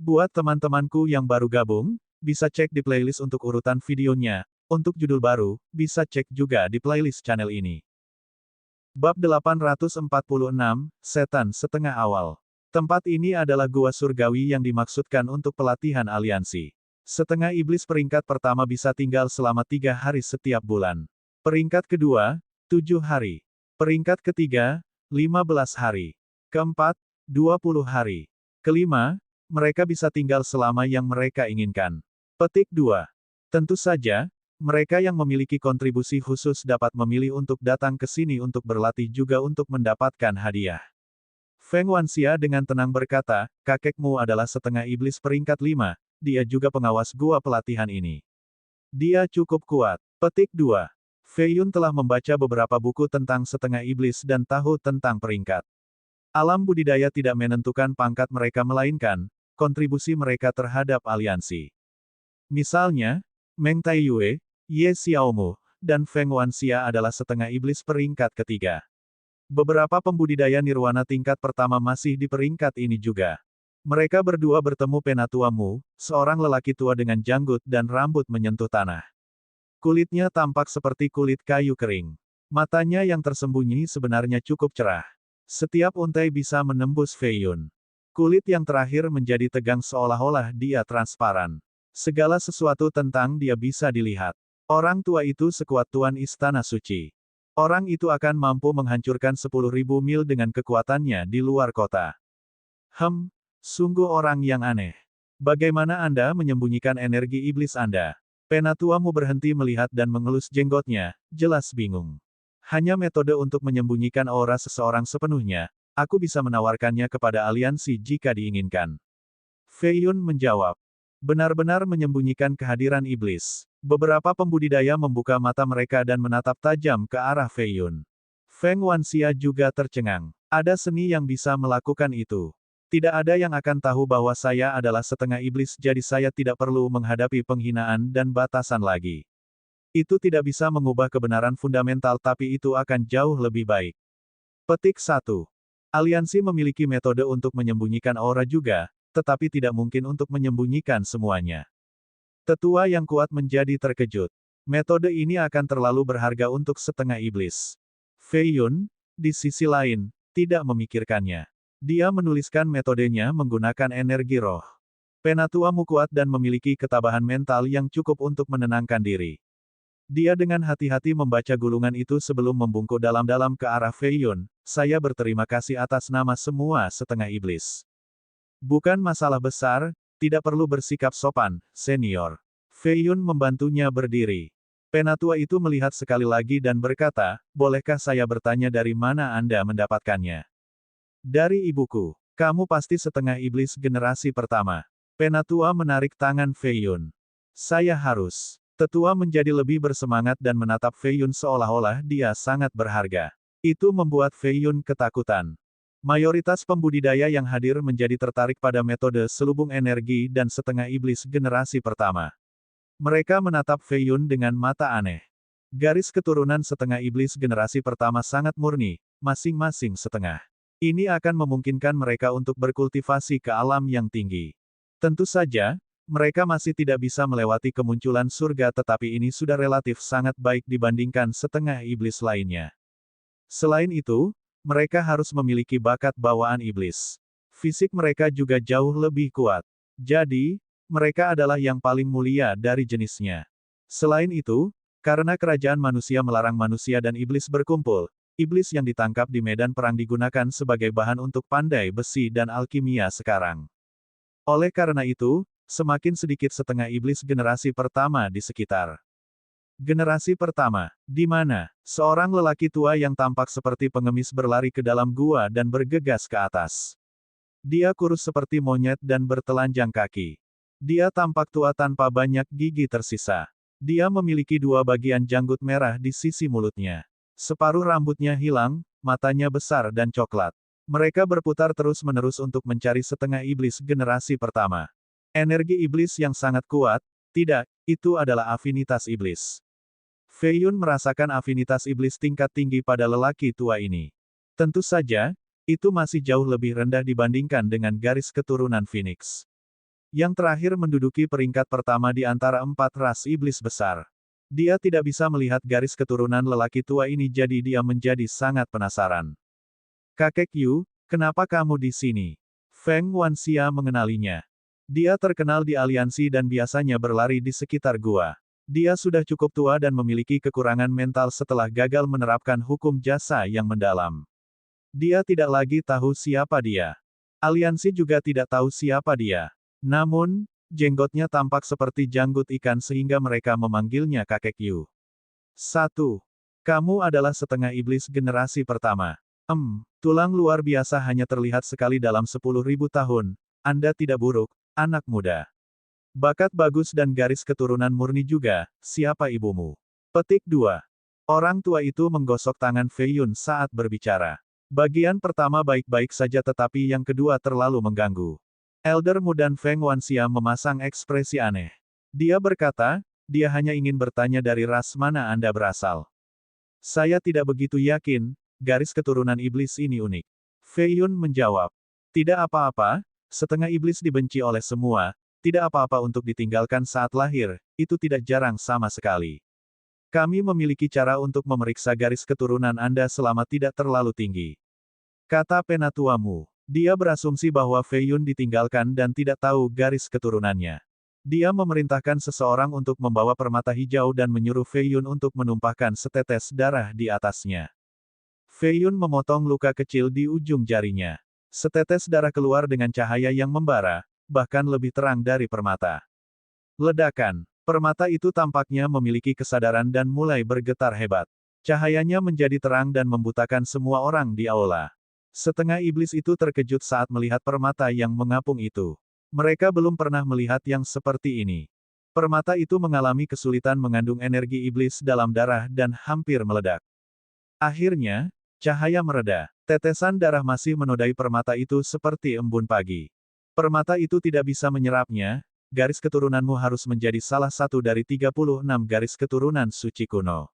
Buat teman-temanku yang baru gabung, bisa cek di playlist untuk urutan videonya. Untuk judul baru, bisa cek juga di playlist channel ini. Bab 846, Setan Setengah Awal. Tempat ini adalah gua surgawi yang dimaksudkan untuk pelatihan aliansi. Setengah iblis peringkat pertama bisa tinggal selama 3 hari setiap bulan. Peringkat kedua, 7 hari. Peringkat ketiga, 15 hari. Keempat, 20 hari. Kelima, mereka bisa tinggal selama yang mereka inginkan. Petik 2. Tentu saja, mereka yang memiliki kontribusi khusus dapat memilih untuk datang ke sini untuk berlatih juga untuk mendapatkan hadiah. Feng Wanxia dengan tenang berkata, kakekmu adalah setengah iblis peringkat 5, dia juga pengawas gua pelatihan ini. Dia cukup kuat. Petik 2. Fei Yun telah membaca beberapa buku tentang setengah iblis dan tahu tentang peringkat. Alam budidaya tidak menentukan pangkat mereka melainkan kontribusi mereka terhadap aliansi. Misalnya, Meng Taiyue, Ye Xiaomu, dan Feng Wanxia adalah setengah iblis peringkat ketiga. Beberapa pembudidaya nirwana tingkat pertama masih di peringkat ini juga. Mereka berdua bertemu Penatua Mu, seorang lelaki tua dengan janggut dan rambut menyentuh tanah. Kulitnya tampak seperti kulit kayu kering. Matanya yang tersembunyi sebenarnya cukup cerah. Setiap untai bisa menembus Fei Yun. Kulit yang terakhir menjadi tegang seolah-olah dia transparan. Segala sesuatu tentang dia bisa dilihat. Orang tua itu sekuat Tuan Istana Suci. Orang itu akan mampu menghancurkan 10.000 mil dengan kekuatannya di luar kota. Sungguh orang yang aneh. Bagaimana Anda menyembunyikan energi iblis Anda? Penatuamu berhenti melihat dan mengelus jenggotnya, jelas bingung. Hanya metode untuk menyembunyikan aura seseorang sepenuhnya, aku bisa menawarkannya kepada aliansi jika diinginkan. Fei Yun menjawab. Benar-benar menyembunyikan kehadiran iblis. Beberapa pembudidaya membuka mata mereka dan menatap tajam ke arah Fei Yun. Feng Wanxia juga tercengang. Ada seni yang bisa melakukan itu. Tidak ada yang akan tahu bahwa saya adalah setengah iblis jadi saya tidak perlu menghadapi penghinaan dan batasan lagi. Itu tidak bisa mengubah kebenaran fundamental tapi itu akan jauh lebih baik. Petik 1. Aliansi memiliki metode untuk menyembunyikan aura juga, tetapi tidak mungkin untuk menyembunyikan semuanya. Tetua yang kuat menjadi terkejut. Metode ini akan terlalu berharga untuk setengah iblis. Fei Yun, di sisi lain, tidak memikirkannya. Dia menuliskan metodenya menggunakan energi roh. Penatuamu kuat dan memiliki ketabahan mental yang cukup untuk menenangkan diri. Dia dengan hati-hati membaca gulungan itu sebelum membungkuk dalam-dalam ke arah Fei Yun. Saya berterima kasih atas nama semua setengah iblis. Bukan masalah besar, tidak perlu bersikap sopan, senior. Fei Yun membantunya berdiri. Penatua itu melihat sekali lagi dan berkata, bolehkah saya bertanya dari mana Anda mendapatkannya? Dari ibuku. Kamu pasti setengah iblis generasi pertama. Penatua menarik tangan Fei Yun. Saya harus. Tetua menjadi lebih bersemangat dan menatap Fei Yun seolah-olah dia sangat berharga. Itu membuat Fei Yun ketakutan. Mayoritas pembudidaya yang hadir menjadi tertarik pada metode selubung energi dan setengah iblis generasi pertama. Mereka menatap Fei Yun dengan mata aneh. Garis keturunan setengah iblis generasi pertama sangat murni, masing-masing setengah. Ini akan memungkinkan mereka untuk berkultivasi ke alam yang tinggi. Tentu saja, mereka masih tidak bisa melewati kemunculan surga tetapi ini sudah relatif sangat baik dibandingkan setengah iblis lainnya. Selain itu, mereka harus memiliki bakat bawaan iblis. Fisik mereka juga jauh lebih kuat. Jadi, mereka adalah yang paling mulia dari jenisnya. Selain itu, karena kerajaan manusia melarang manusia dan iblis berkumpul, iblis yang ditangkap di medan perang digunakan sebagai bahan untuk pandai besi dan alkimia sekarang. Oleh karena itu, semakin sedikit setengah iblis generasi pertama di sekitar. Generasi pertama, di mana seorang lelaki tua yang tampak seperti pengemis berlari ke dalam gua dan bergegas ke atas. Dia kurus seperti monyet dan bertelanjang kaki. Dia tampak tua tanpa banyak gigi tersisa. Dia memiliki 2 bagian janggut merah di sisi mulutnya. Separuh rambutnya hilang, matanya besar dan coklat. Mereka berputar terus-menerus untuk mencari setengah iblis generasi pertama. Energi iblis yang sangat kuat, tidak, itu adalah afinitas iblis. Fei Yun merasakan afinitas iblis tingkat tinggi pada lelaki tua ini. Tentu saja, itu masih jauh lebih rendah dibandingkan dengan garis keturunan Phoenix. Yang terakhir menduduki peringkat pertama di antara 4 ras iblis besar. Dia tidak bisa melihat garis keturunan lelaki tua ini jadi dia menjadi sangat penasaran. Kakek Yu, kenapa kamu di sini? Feng Wanxia mengenalinya. Dia terkenal di aliansi dan biasanya berlari di sekitar gua. Dia sudah cukup tua dan memiliki kekurangan mental setelah gagal menerapkan hukum jasa yang mendalam. Dia tidak lagi tahu siapa dia. Aliansi juga tidak tahu siapa dia. Namun, jenggotnya tampak seperti janggut ikan sehingga mereka memanggilnya Kakek Yu. 1. Kamu adalah setengah iblis generasi pertama. Tulang luar biasa hanya terlihat sekali dalam 10.000 tahun. Anda tidak buruk, anak muda. Bakat bagus dan garis keturunan murni juga, siapa ibumu? Petik 2. Orang tua itu menggosok tangan Fei Yun saat berbicara. Bagian pertama baik-baik saja tetapi yang kedua terlalu mengganggu. Elder Mudan Feng Wanxia memasang ekspresi aneh. Dia berkata, dia hanya ingin bertanya dari ras mana Anda berasal. Saya tidak begitu yakin, garis keturunan iblis ini unik. Fei Yun menjawab. Tidak apa-apa, setengah iblis dibenci oleh semua, tidak apa-apa untuk ditinggalkan saat lahir, itu tidak jarang sama sekali. Kami memiliki cara untuk memeriksa garis keturunan Anda selama tidak terlalu tinggi. Kata penatuamu. Dia berasumsi bahwa Fei Yun ditinggalkan dan tidak tahu garis keturunannya. Dia memerintahkan seseorang untuk membawa permata hijau dan menyuruh Fei Yun untuk menumpahkan setetes darah di atasnya. Fei Yun memotong luka kecil di ujung jarinya. Setetes darah keluar dengan cahaya yang membara, bahkan lebih terang dari permata. Ledakan. Permata itu tampaknya memiliki kesadaran dan mulai bergetar hebat. Cahayanya menjadi terang dan membutakan semua orang di aula. Setengah iblis itu terkejut saat melihat permata yang mengapung itu. Mereka belum pernah melihat yang seperti ini. Permata itu mengalami kesulitan mengandung energi iblis dalam darah dan hampir meledak. Akhirnya, cahaya mereda. Tetesan darah masih menodai permata itu seperti embun pagi. Permata itu tidak bisa menyerapnya, garis keturunanmu harus menjadi salah satu dari 36 garis keturunan suci kuno.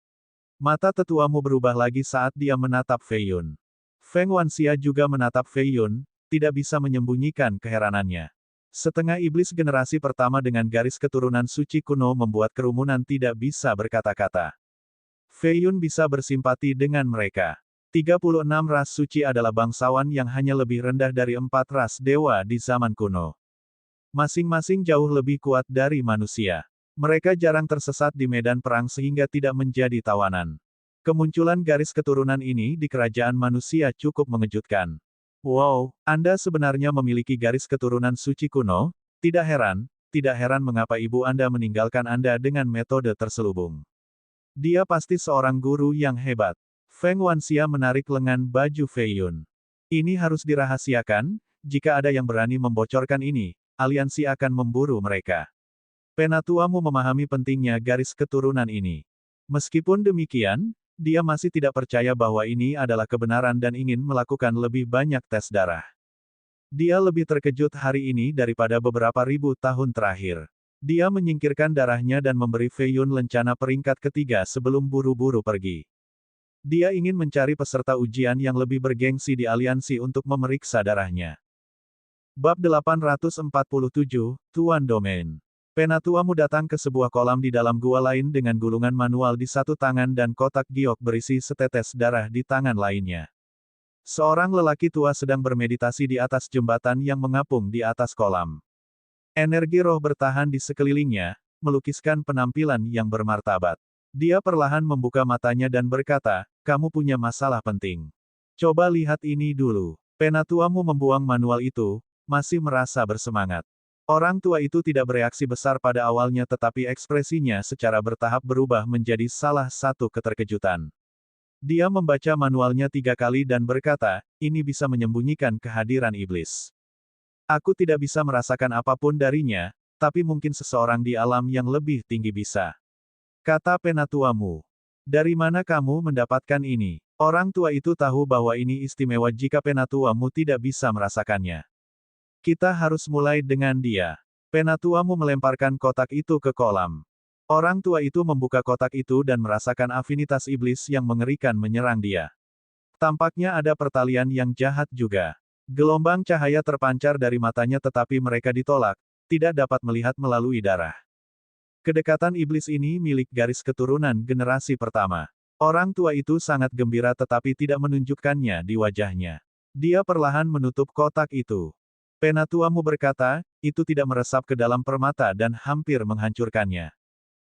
Mata tetuamu berubah lagi saat dia menatap Fei Yun. Feng Wanxia juga menatap Fei Yun, tidak bisa menyembunyikan keheranannya. Setengah iblis generasi pertama dengan garis keturunan suci kuno membuat kerumunan tidak bisa berkata-kata. Fei Yun bisa bersimpati dengan mereka. 36 ras suci adalah bangsawan yang hanya lebih rendah dari 4 ras dewa di zaman kuno. Masing-masing jauh lebih kuat dari manusia. Mereka jarang tersesat di medan perang sehingga tidak menjadi tawanan. Kemunculan garis keturunan ini di kerajaan manusia cukup mengejutkan. Wow, Anda sebenarnya memiliki garis keturunan suci kuno? Tidak heran mengapa ibu Anda meninggalkan Anda dengan metode terselubung. Dia pasti seorang guru yang hebat. Feng Wanxia menarik lengan baju Fei Yun. Ini harus dirahasiakan, jika ada yang berani membocorkan ini, aliansi akan memburu mereka. Penatuamu memahami pentingnya garis keturunan ini. Meskipun demikian, dia masih tidak percaya bahwa ini adalah kebenaran dan ingin melakukan lebih banyak tes darah. Dia lebih terkejut hari ini daripada beberapa ribu tahun terakhir. Dia menyingkirkan darahnya dan memberi Fei Yun lencana peringkat ketiga sebelum buru-buru pergi. Dia ingin mencari peserta ujian yang lebih bergengsi di aliansi untuk memeriksa darahnya. Bab 847, Tuan Domain. Penatuamu datang ke sebuah kolam di dalam gua lain dengan gulungan manual di satu tangan dan kotak giok berisi setetes darah di tangan lainnya. Seorang lelaki tua sedang bermeditasi di atas jembatan yang mengapung di atas kolam. Energi roh bertahan di sekelilingnya, melukiskan penampilan yang bermartabat. Dia perlahan membuka matanya dan berkata, kamu punya masalah penting. Coba lihat ini dulu. Penatuamu membuang manual itu, masih merasa bersemangat. Orang tua itu tidak bereaksi besar pada awalnya tetapi ekspresinya secara bertahap berubah menjadi salah satu keterkejutan. Dia membaca manualnya 3 kali dan berkata, ini bisa menyembunyikan kehadiran iblis. Aku tidak bisa merasakan apapun darinya, tapi mungkin seseorang di alam yang lebih tinggi bisa. Kata penatuamu. Dari mana kamu mendapatkan ini? Orang tua itu tahu bahwa ini istimewa jika penatuamu tidak bisa merasakannya. Kita harus mulai dengan dia. Penatuamu melemparkan kotak itu ke kolam. Orang tua itu membuka kotak itu dan merasakan afinitas iblis yang mengerikan menyerang dia. Tampaknya ada pertalian yang jahat juga. Gelombang cahaya terpancar dari matanya tetapi mereka ditolak, tidak dapat melihat melalui darah. Kedekatan iblis ini milik garis keturunan generasi pertama. Orang tua itu sangat gembira tetapi tidak menunjukkannya di wajahnya. Dia perlahan menutup kotak itu. Penatuamu berkata, itu tidak meresap ke dalam permata dan hampir menghancurkannya.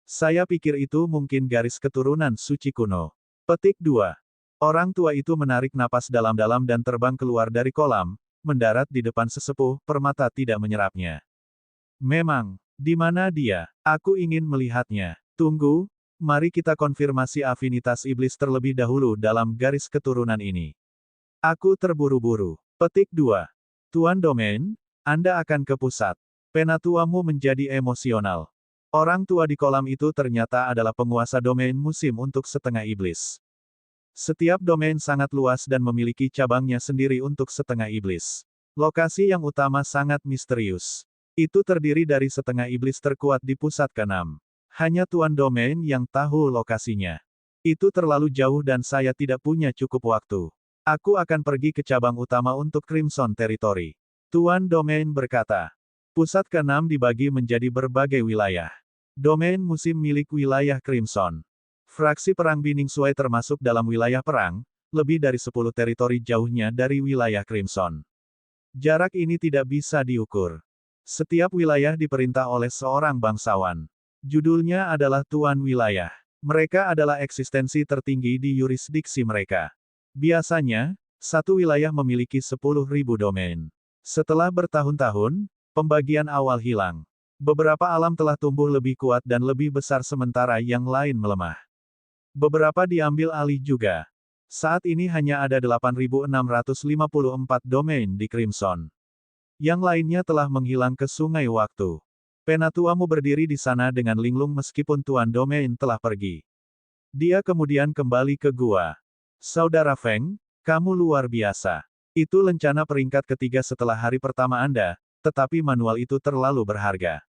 Saya pikir itu mungkin garis keturunan suci kuno. Petik 2. Orang tua itu menarik napas dalam-dalam dan terbang keluar dari kolam, mendarat di depan sesepuh, permata tidak menyerapnya. Memang, di mana dia? Aku ingin melihatnya. Tunggu, mari kita konfirmasi afinitas iblis terlebih dahulu dalam garis keturunan ini. Aku terburu-buru. Petik 2. Tuan Domain, Anda akan ke pusat. Penatuamu menjadi emosional. Orang tua di kolam itu ternyata adalah penguasa domain musim untuk setengah iblis. Setiap domain sangat luas dan memiliki cabangnya sendiri untuk setengah iblis. Lokasi yang utama sangat misterius. Itu terdiri dari setengah iblis terkuat di pusat ke-6. Hanya Tuan Domain yang tahu lokasinya. Itu terlalu jauh dan saya tidak punya cukup waktu. Aku akan pergi ke cabang utama untuk Crimson Territory. Tuan Domain berkata. Pusat ke-6 dibagi menjadi berbagai wilayah. Domain musim milik wilayah Crimson. Fraksi perang Biningsuai termasuk dalam wilayah perang, lebih dari 10 teritori jauhnya dari wilayah Crimson. Jarak ini tidak bisa diukur. Setiap wilayah diperintah oleh seorang bangsawan. Judulnya adalah Tuan Wilayah. Mereka adalah eksistensi tertinggi di yurisdiksi mereka. Biasanya, satu wilayah memiliki 10.000 domain. Setelah bertahun-tahun, pembagian awal hilang. Beberapa alam telah tumbuh lebih kuat dan lebih besar sementara yang lain melemah. Beberapa diambil alih juga. Saat ini hanya ada 8.654 domain di Crimson. Yang lainnya telah menghilang ke sungai waktu. Penatuamu berdiri di sana dengan linglung meskipun Tuan Domain telah pergi. Dia kemudian kembali ke gua. Saudara Feng, kamu luar biasa. Itu lencana peringkat ketiga setelah hari pertama Anda, tetapi manual itu terlalu berharga.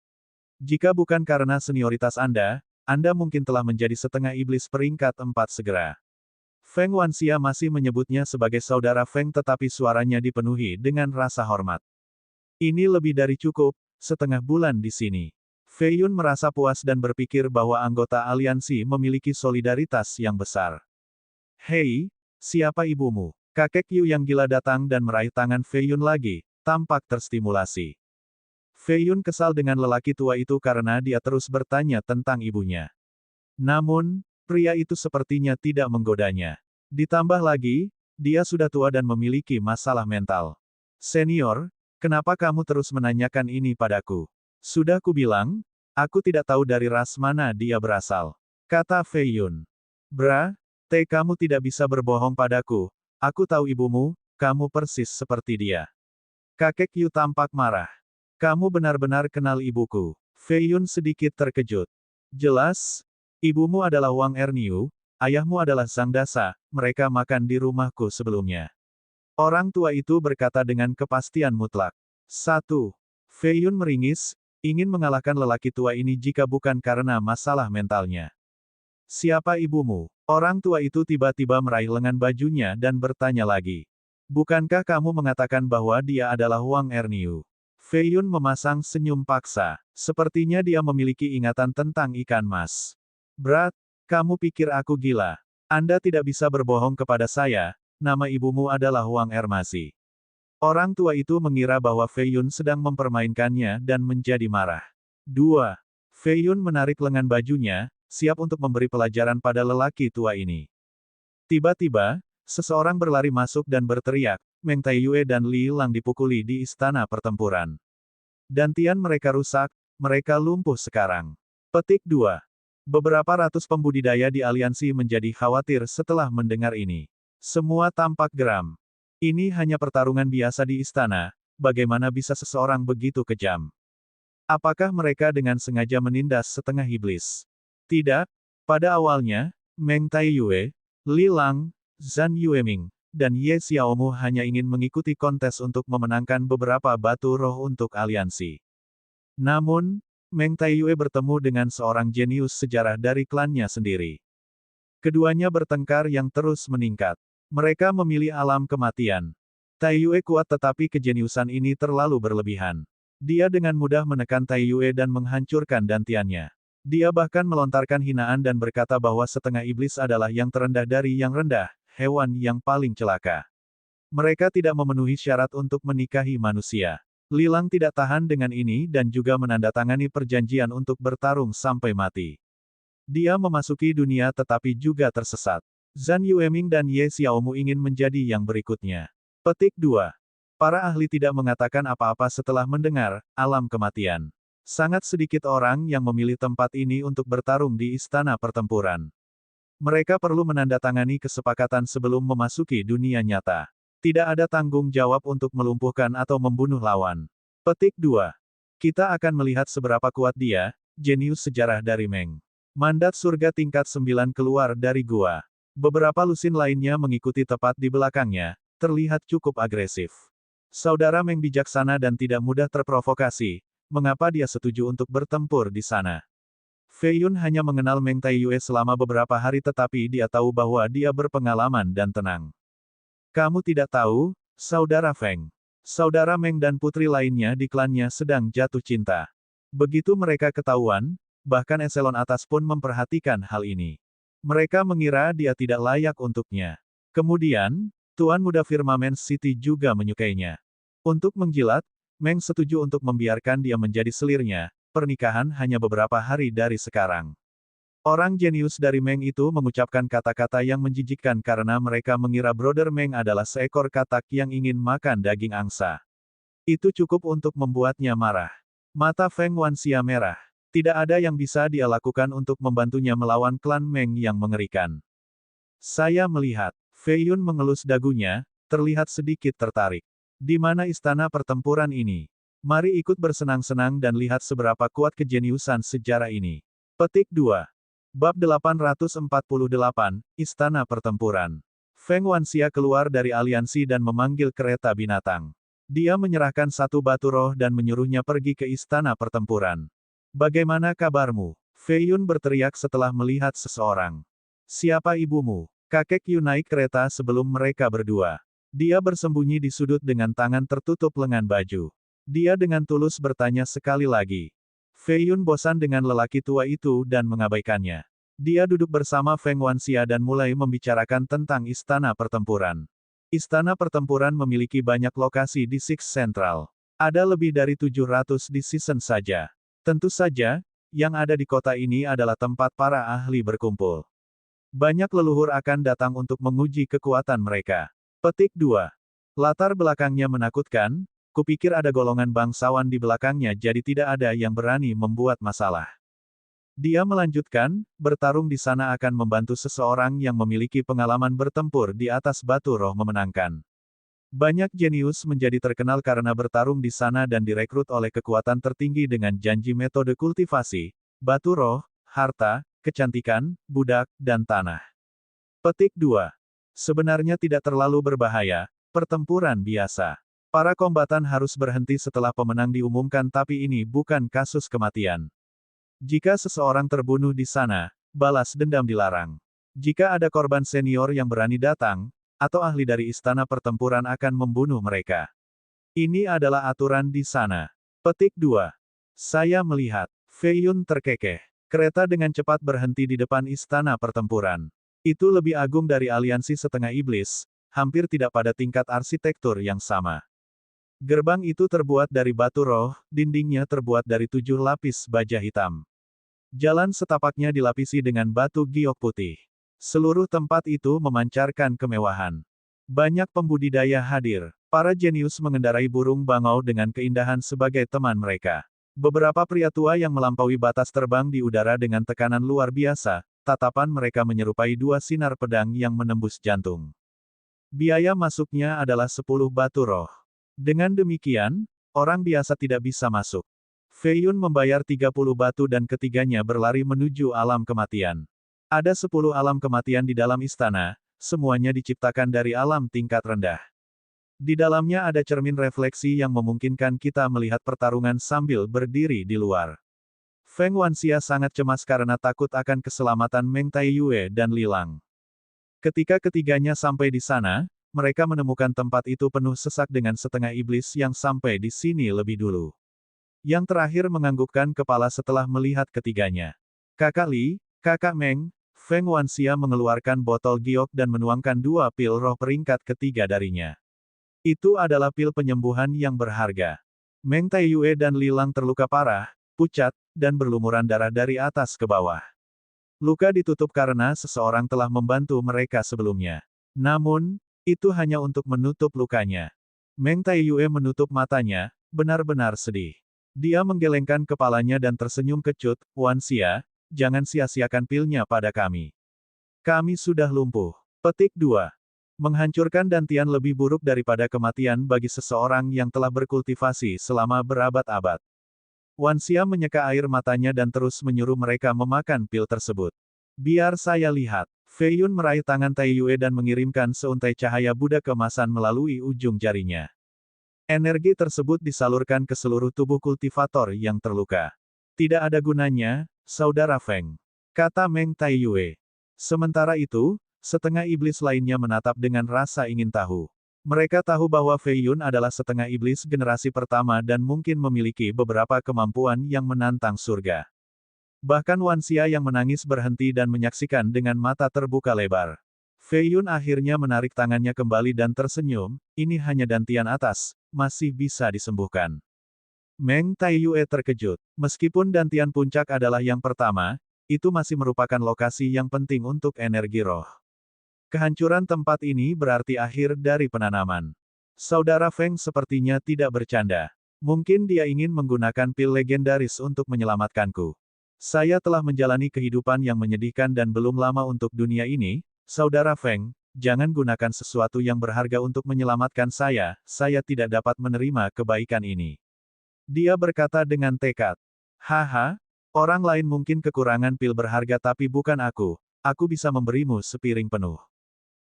Jika bukan karena senioritas Anda mungkin telah menjadi setengah iblis peringkat 4 segera. Feng Wanxia masih menyebutnya sebagai saudara Feng tetapi suaranya dipenuhi dengan rasa hormat. Ini lebih dari cukup, setengah bulan di sini. Fei Yun merasa puas dan berpikir bahwa anggota aliansi memiliki solidaritas yang besar. Hei, siapa ibumu? Kakek Yu yang gila datang dan meraih tangan Fei Yun lagi, tampak terstimulasi. Fei Yun kesal dengan lelaki tua itu karena dia terus bertanya tentang ibunya. Namun, pria itu sepertinya tidak menggodanya. Ditambah lagi, dia sudah tua dan memiliki masalah mental. Senior, kenapa kamu terus menanyakan ini padaku? Sudah kubilang, aku tidak tahu dari ras mana dia berasal. Kata Fei Yun. Kamu tidak bisa berbohong padaku. Aku tahu ibumu, kamu persis seperti dia. Kakek Yu tampak marah. Kamu benar-benar kenal ibuku. Fei Yun sedikit terkejut. Jelas, ibumu adalah Wang Erniu, ayahmu adalah Zhang Dasa, mereka makan di rumahku sebelumnya. Orang tua itu berkata dengan kepastian mutlak. 1. Fei Yun meringis, ingin mengalahkan lelaki tua ini jika bukan karena masalah mentalnya. Siapa ibumu? Orang tua itu tiba-tiba meraih lengan bajunya dan bertanya lagi. Bukankah kamu mengatakan bahwa dia adalah Wang Erniu? Fei Yun memasang senyum paksa. Sepertinya dia memiliki ingatan tentang ikan mas. Kamu pikir aku gila? Anda tidak bisa berbohong kepada saya, nama ibumu adalah Wang Ermasi. Orang tua itu mengira bahwa Fei Yun sedang mempermainkannya dan menjadi marah. 2. Fei Yun menarik lengan bajunya, siap untuk memberi pelajaran pada lelaki tua ini. Tiba-tiba, seseorang berlari masuk dan berteriak, Meng Taiyue dan Li Lang dipukuli di istana pertempuran. Dantian mereka rusak, mereka lumpuh sekarang. Petik 2. Beberapa ratus pembudidaya di aliansi menjadi khawatir setelah mendengar ini. Semua tampak geram. Ini hanya pertarungan biasa di istana, bagaimana bisa seseorang begitu kejam? Apakah mereka dengan sengaja menindas setengah iblis? Tidak. Pada awalnya, Meng Taiyue, Li Lang, Zhan Yueming, dan Ye Xiaomu hanya ingin mengikuti kontes untuk memenangkan beberapa batu roh untuk aliansi. Namun, Meng Taiyue bertemu dengan seorang jenius sejarah dari klannya sendiri. Keduanya bertengkar yang terus meningkat. Mereka memilih alam kematian. Taiyue kuat tetapi kejeniusan ini terlalu berlebihan. Dia dengan mudah menekan Tai Yue dan menghancurkan dantiannya. Dia bahkan melontarkan hinaan dan berkata bahwa setengah iblis adalah yang terendah dari yang rendah, hewan yang paling celaka. Mereka tidak memenuhi syarat untuk menikahi manusia. Lilang tidak tahan dengan ini dan juga menandatangani perjanjian untuk bertarung sampai mati. Dia memasuki dunia tetapi juga tersesat. Zhan Yueming dan Ye Xiaomu ingin menjadi yang berikutnya. Petik 2. Para ahli tidak mengatakan apa-apa setelah mendengar alam kematian. Sangat sedikit orang yang memilih tempat ini untuk bertarung di istana pertempuran. Mereka perlu menandatangani kesepakatan sebelum memasuki dunia nyata. Tidak ada tanggung jawab untuk melumpuhkan atau membunuh lawan. Petik 2. Kita akan melihat seberapa kuat dia, jenius sejarah dari Meng. Mandat surga tingkat 9 keluar dari gua. Beberapa lusin lainnya mengikuti tepat di belakangnya, terlihat cukup agresif. Saudara Meng bijaksana dan tidak mudah terprovokasi, mengapa dia setuju untuk bertempur di sana? Fei Yun hanya mengenal Meng Taiyue selama beberapa hari tetapi dia tahu bahwa dia berpengalaman dan tenang. Kamu tidak tahu, Saudara Feng. Saudara Meng dan putri lainnya di klannya sedang jatuh cinta. Begitu mereka ketahuan, bahkan eselon atas pun memperhatikan hal ini. Mereka mengira dia tidak layak untuknya. Kemudian, Tuan Muda Firmament City juga menyukainya. Untuk menjilat, Meng setuju untuk membiarkan dia menjadi selirnya, pernikahan hanya beberapa hari dari sekarang. Orang jenius dari Meng itu mengucapkan kata-kata yang menjijikkan karena mereka mengira Brother Meng adalah seekor katak yang ingin makan daging angsa. Itu cukup untuk membuatnya marah. Mata Feng Wanxia merah. Tidak ada yang bisa dia lakukan untuk membantunya melawan klan Meng yang mengerikan. Saya melihat. Fei Yun mengelus dagunya, terlihat sedikit tertarik. Di mana istana pertempuran ini? Mari ikut bersenang-senang dan lihat seberapa kuat kejeniusan sejarah ini. Petik 2. Bab 848, Istana Pertempuran. Feng Wanxia keluar dari aliansi dan memanggil kereta binatang. Dia menyerahkan satu batu roh dan menyuruhnya pergi ke istana pertempuran. Bagaimana kabarmu? Fei Yun berteriak setelah melihat seseorang. Siapa ibumu? Kakek Yu naik kereta sebelum mereka berdua. Dia bersembunyi di sudut dengan tangan tertutup lengan baju. Dia dengan tulus bertanya sekali lagi. Fei Yun bosan dengan lelaki tua itu dan mengabaikannya. Dia duduk bersama Feng Wanxia dan mulai membicarakan tentang istana pertempuran. Istana pertempuran memiliki banyak lokasi di Six Central. Ada lebih dari 700 di season saja. Tentu saja, yang ada di kota ini adalah tempat para ahli berkumpul. Banyak leluhur akan datang untuk menguji kekuatan mereka. Petik 2. Latar belakangnya menakutkan, kupikir ada golongan bangsawan di belakangnya jadi tidak ada yang berani membuat masalah. Dia melanjutkan, bertarung di sana akan membantu seseorang yang memiliki pengalaman bertempur di atas batu roh memenangkan. Banyak jenius menjadi terkenal karena bertarung di sana dan direkrut oleh kekuatan tertinggi dengan janji metode kultivasi, batu roh, harta, kecantikan, budak, dan tanah. Petik 2. Sebenarnya tidak terlalu berbahaya, pertempuran biasa. Para kombatan harus berhenti setelah pemenang diumumkan tapi ini bukan kasus kematian. Jika seseorang terbunuh di sana, balas dendam dilarang. Jika ada korban senior yang berani datang, atau ahli dari istana pertempuran akan membunuh mereka. Ini adalah aturan di sana. Petik 2. Saya melihat. Fei Yun terkekeh. Kereta dengan cepat berhenti di depan istana pertempuran. Itu lebih agung dari aliansi setengah iblis, hampir tidak pada tingkat arsitektur yang sama. Gerbang itu terbuat dari batu roh, dindingnya terbuat dari 7 lapis baja hitam. Jalan setapaknya dilapisi dengan batu giok putih. Seluruh tempat itu memancarkan kemewahan. Banyak pembudidaya hadir. Para jenius mengendarai burung bangau dengan keindahan sebagai teman mereka. Beberapa pria tua yang melampaui batas terbang di udara dengan tekanan luar biasa, tatapan mereka menyerupai 2 sinar pedang yang menembus jantung. Biaya masuknya adalah 10 batu roh. Dengan demikian, orang biasa tidak bisa masuk. Fei Yun membayar 30 batu dan ketiganya berlari menuju alam kematian. Ada 10 alam kematian di dalam istana, semuanya diciptakan dari alam tingkat rendah. Di dalamnya ada cermin refleksi yang memungkinkan kita melihat pertarungan sambil berdiri di luar. Feng Wanxia sangat cemas karena takut akan keselamatan Meng Taiyue dan Lilang. Ketika ketiganya sampai di sana, mereka menemukan tempat itu penuh sesak dengan setengah iblis yang sampai di sini lebih dulu. Yang terakhir menganggukkan kepala setelah melihat ketiganya. Kakak Li, Kakak Meng, Feng Wanxia mengeluarkan botol giok dan menuangkan 2 pil roh peringkat ketiga darinya. Itu adalah pil penyembuhan yang berharga. Meng Taiyue dan Li Lang terluka parah, pucat, dan berlumuran darah dari atas ke bawah. Luka ditutup karena seseorang telah membantu mereka sebelumnya. Namun, itu hanya untuk menutup lukanya. Meng Taiyue menutup matanya, benar-benar sedih. Dia menggelengkan kepalanya dan tersenyum kecut, Wanxia, jangan sia-siakan pilnya pada kami. Kami sudah lumpuh. Petik 2. Menghancurkan dantian lebih buruk daripada kematian bagi seseorang yang telah berkultivasi selama berabad-abad. Wanxia menyeka air matanya dan terus menyuruh mereka memakan pil tersebut. Biar saya lihat. Fei Yun meraih tangan Taiyue dan mengirimkan seuntai cahaya Buddha keemasan melalui ujung jarinya. Energi tersebut disalurkan ke seluruh tubuh kultivator yang terluka. Tidak ada gunanya, Saudara Feng, kata Meng Taiyue. Sementara itu, setengah iblis lainnya menatap dengan rasa ingin tahu. Mereka tahu bahwa Fei Yun adalah setengah iblis generasi pertama dan mungkin memiliki beberapa kemampuan yang menantang surga. Bahkan Wanxia yang menangis berhenti dan menyaksikan dengan mata terbuka lebar. Fei Yun akhirnya menarik tangannya kembali dan tersenyum, ini hanya dantian atas, masih bisa disembuhkan. Meng Taiyue terkejut. Meskipun dantian puncak adalah yang pertama, itu masih merupakan lokasi yang penting untuk energi roh. Kehancuran tempat ini berarti akhir dari penanaman. Saudara Feng sepertinya tidak bercanda. Mungkin dia ingin menggunakan pil legendaris untuk menyelamatkanku. Saya telah menjalani kehidupan yang menyedihkan dan belum lama untuk dunia ini, Saudara Feng, jangan gunakan sesuatu yang berharga untuk menyelamatkan saya tidak dapat menerima kebaikan ini. Dia berkata dengan tekad. Haha, orang lain mungkin kekurangan pil berharga tapi bukan aku bisa memberimu sepiring penuh.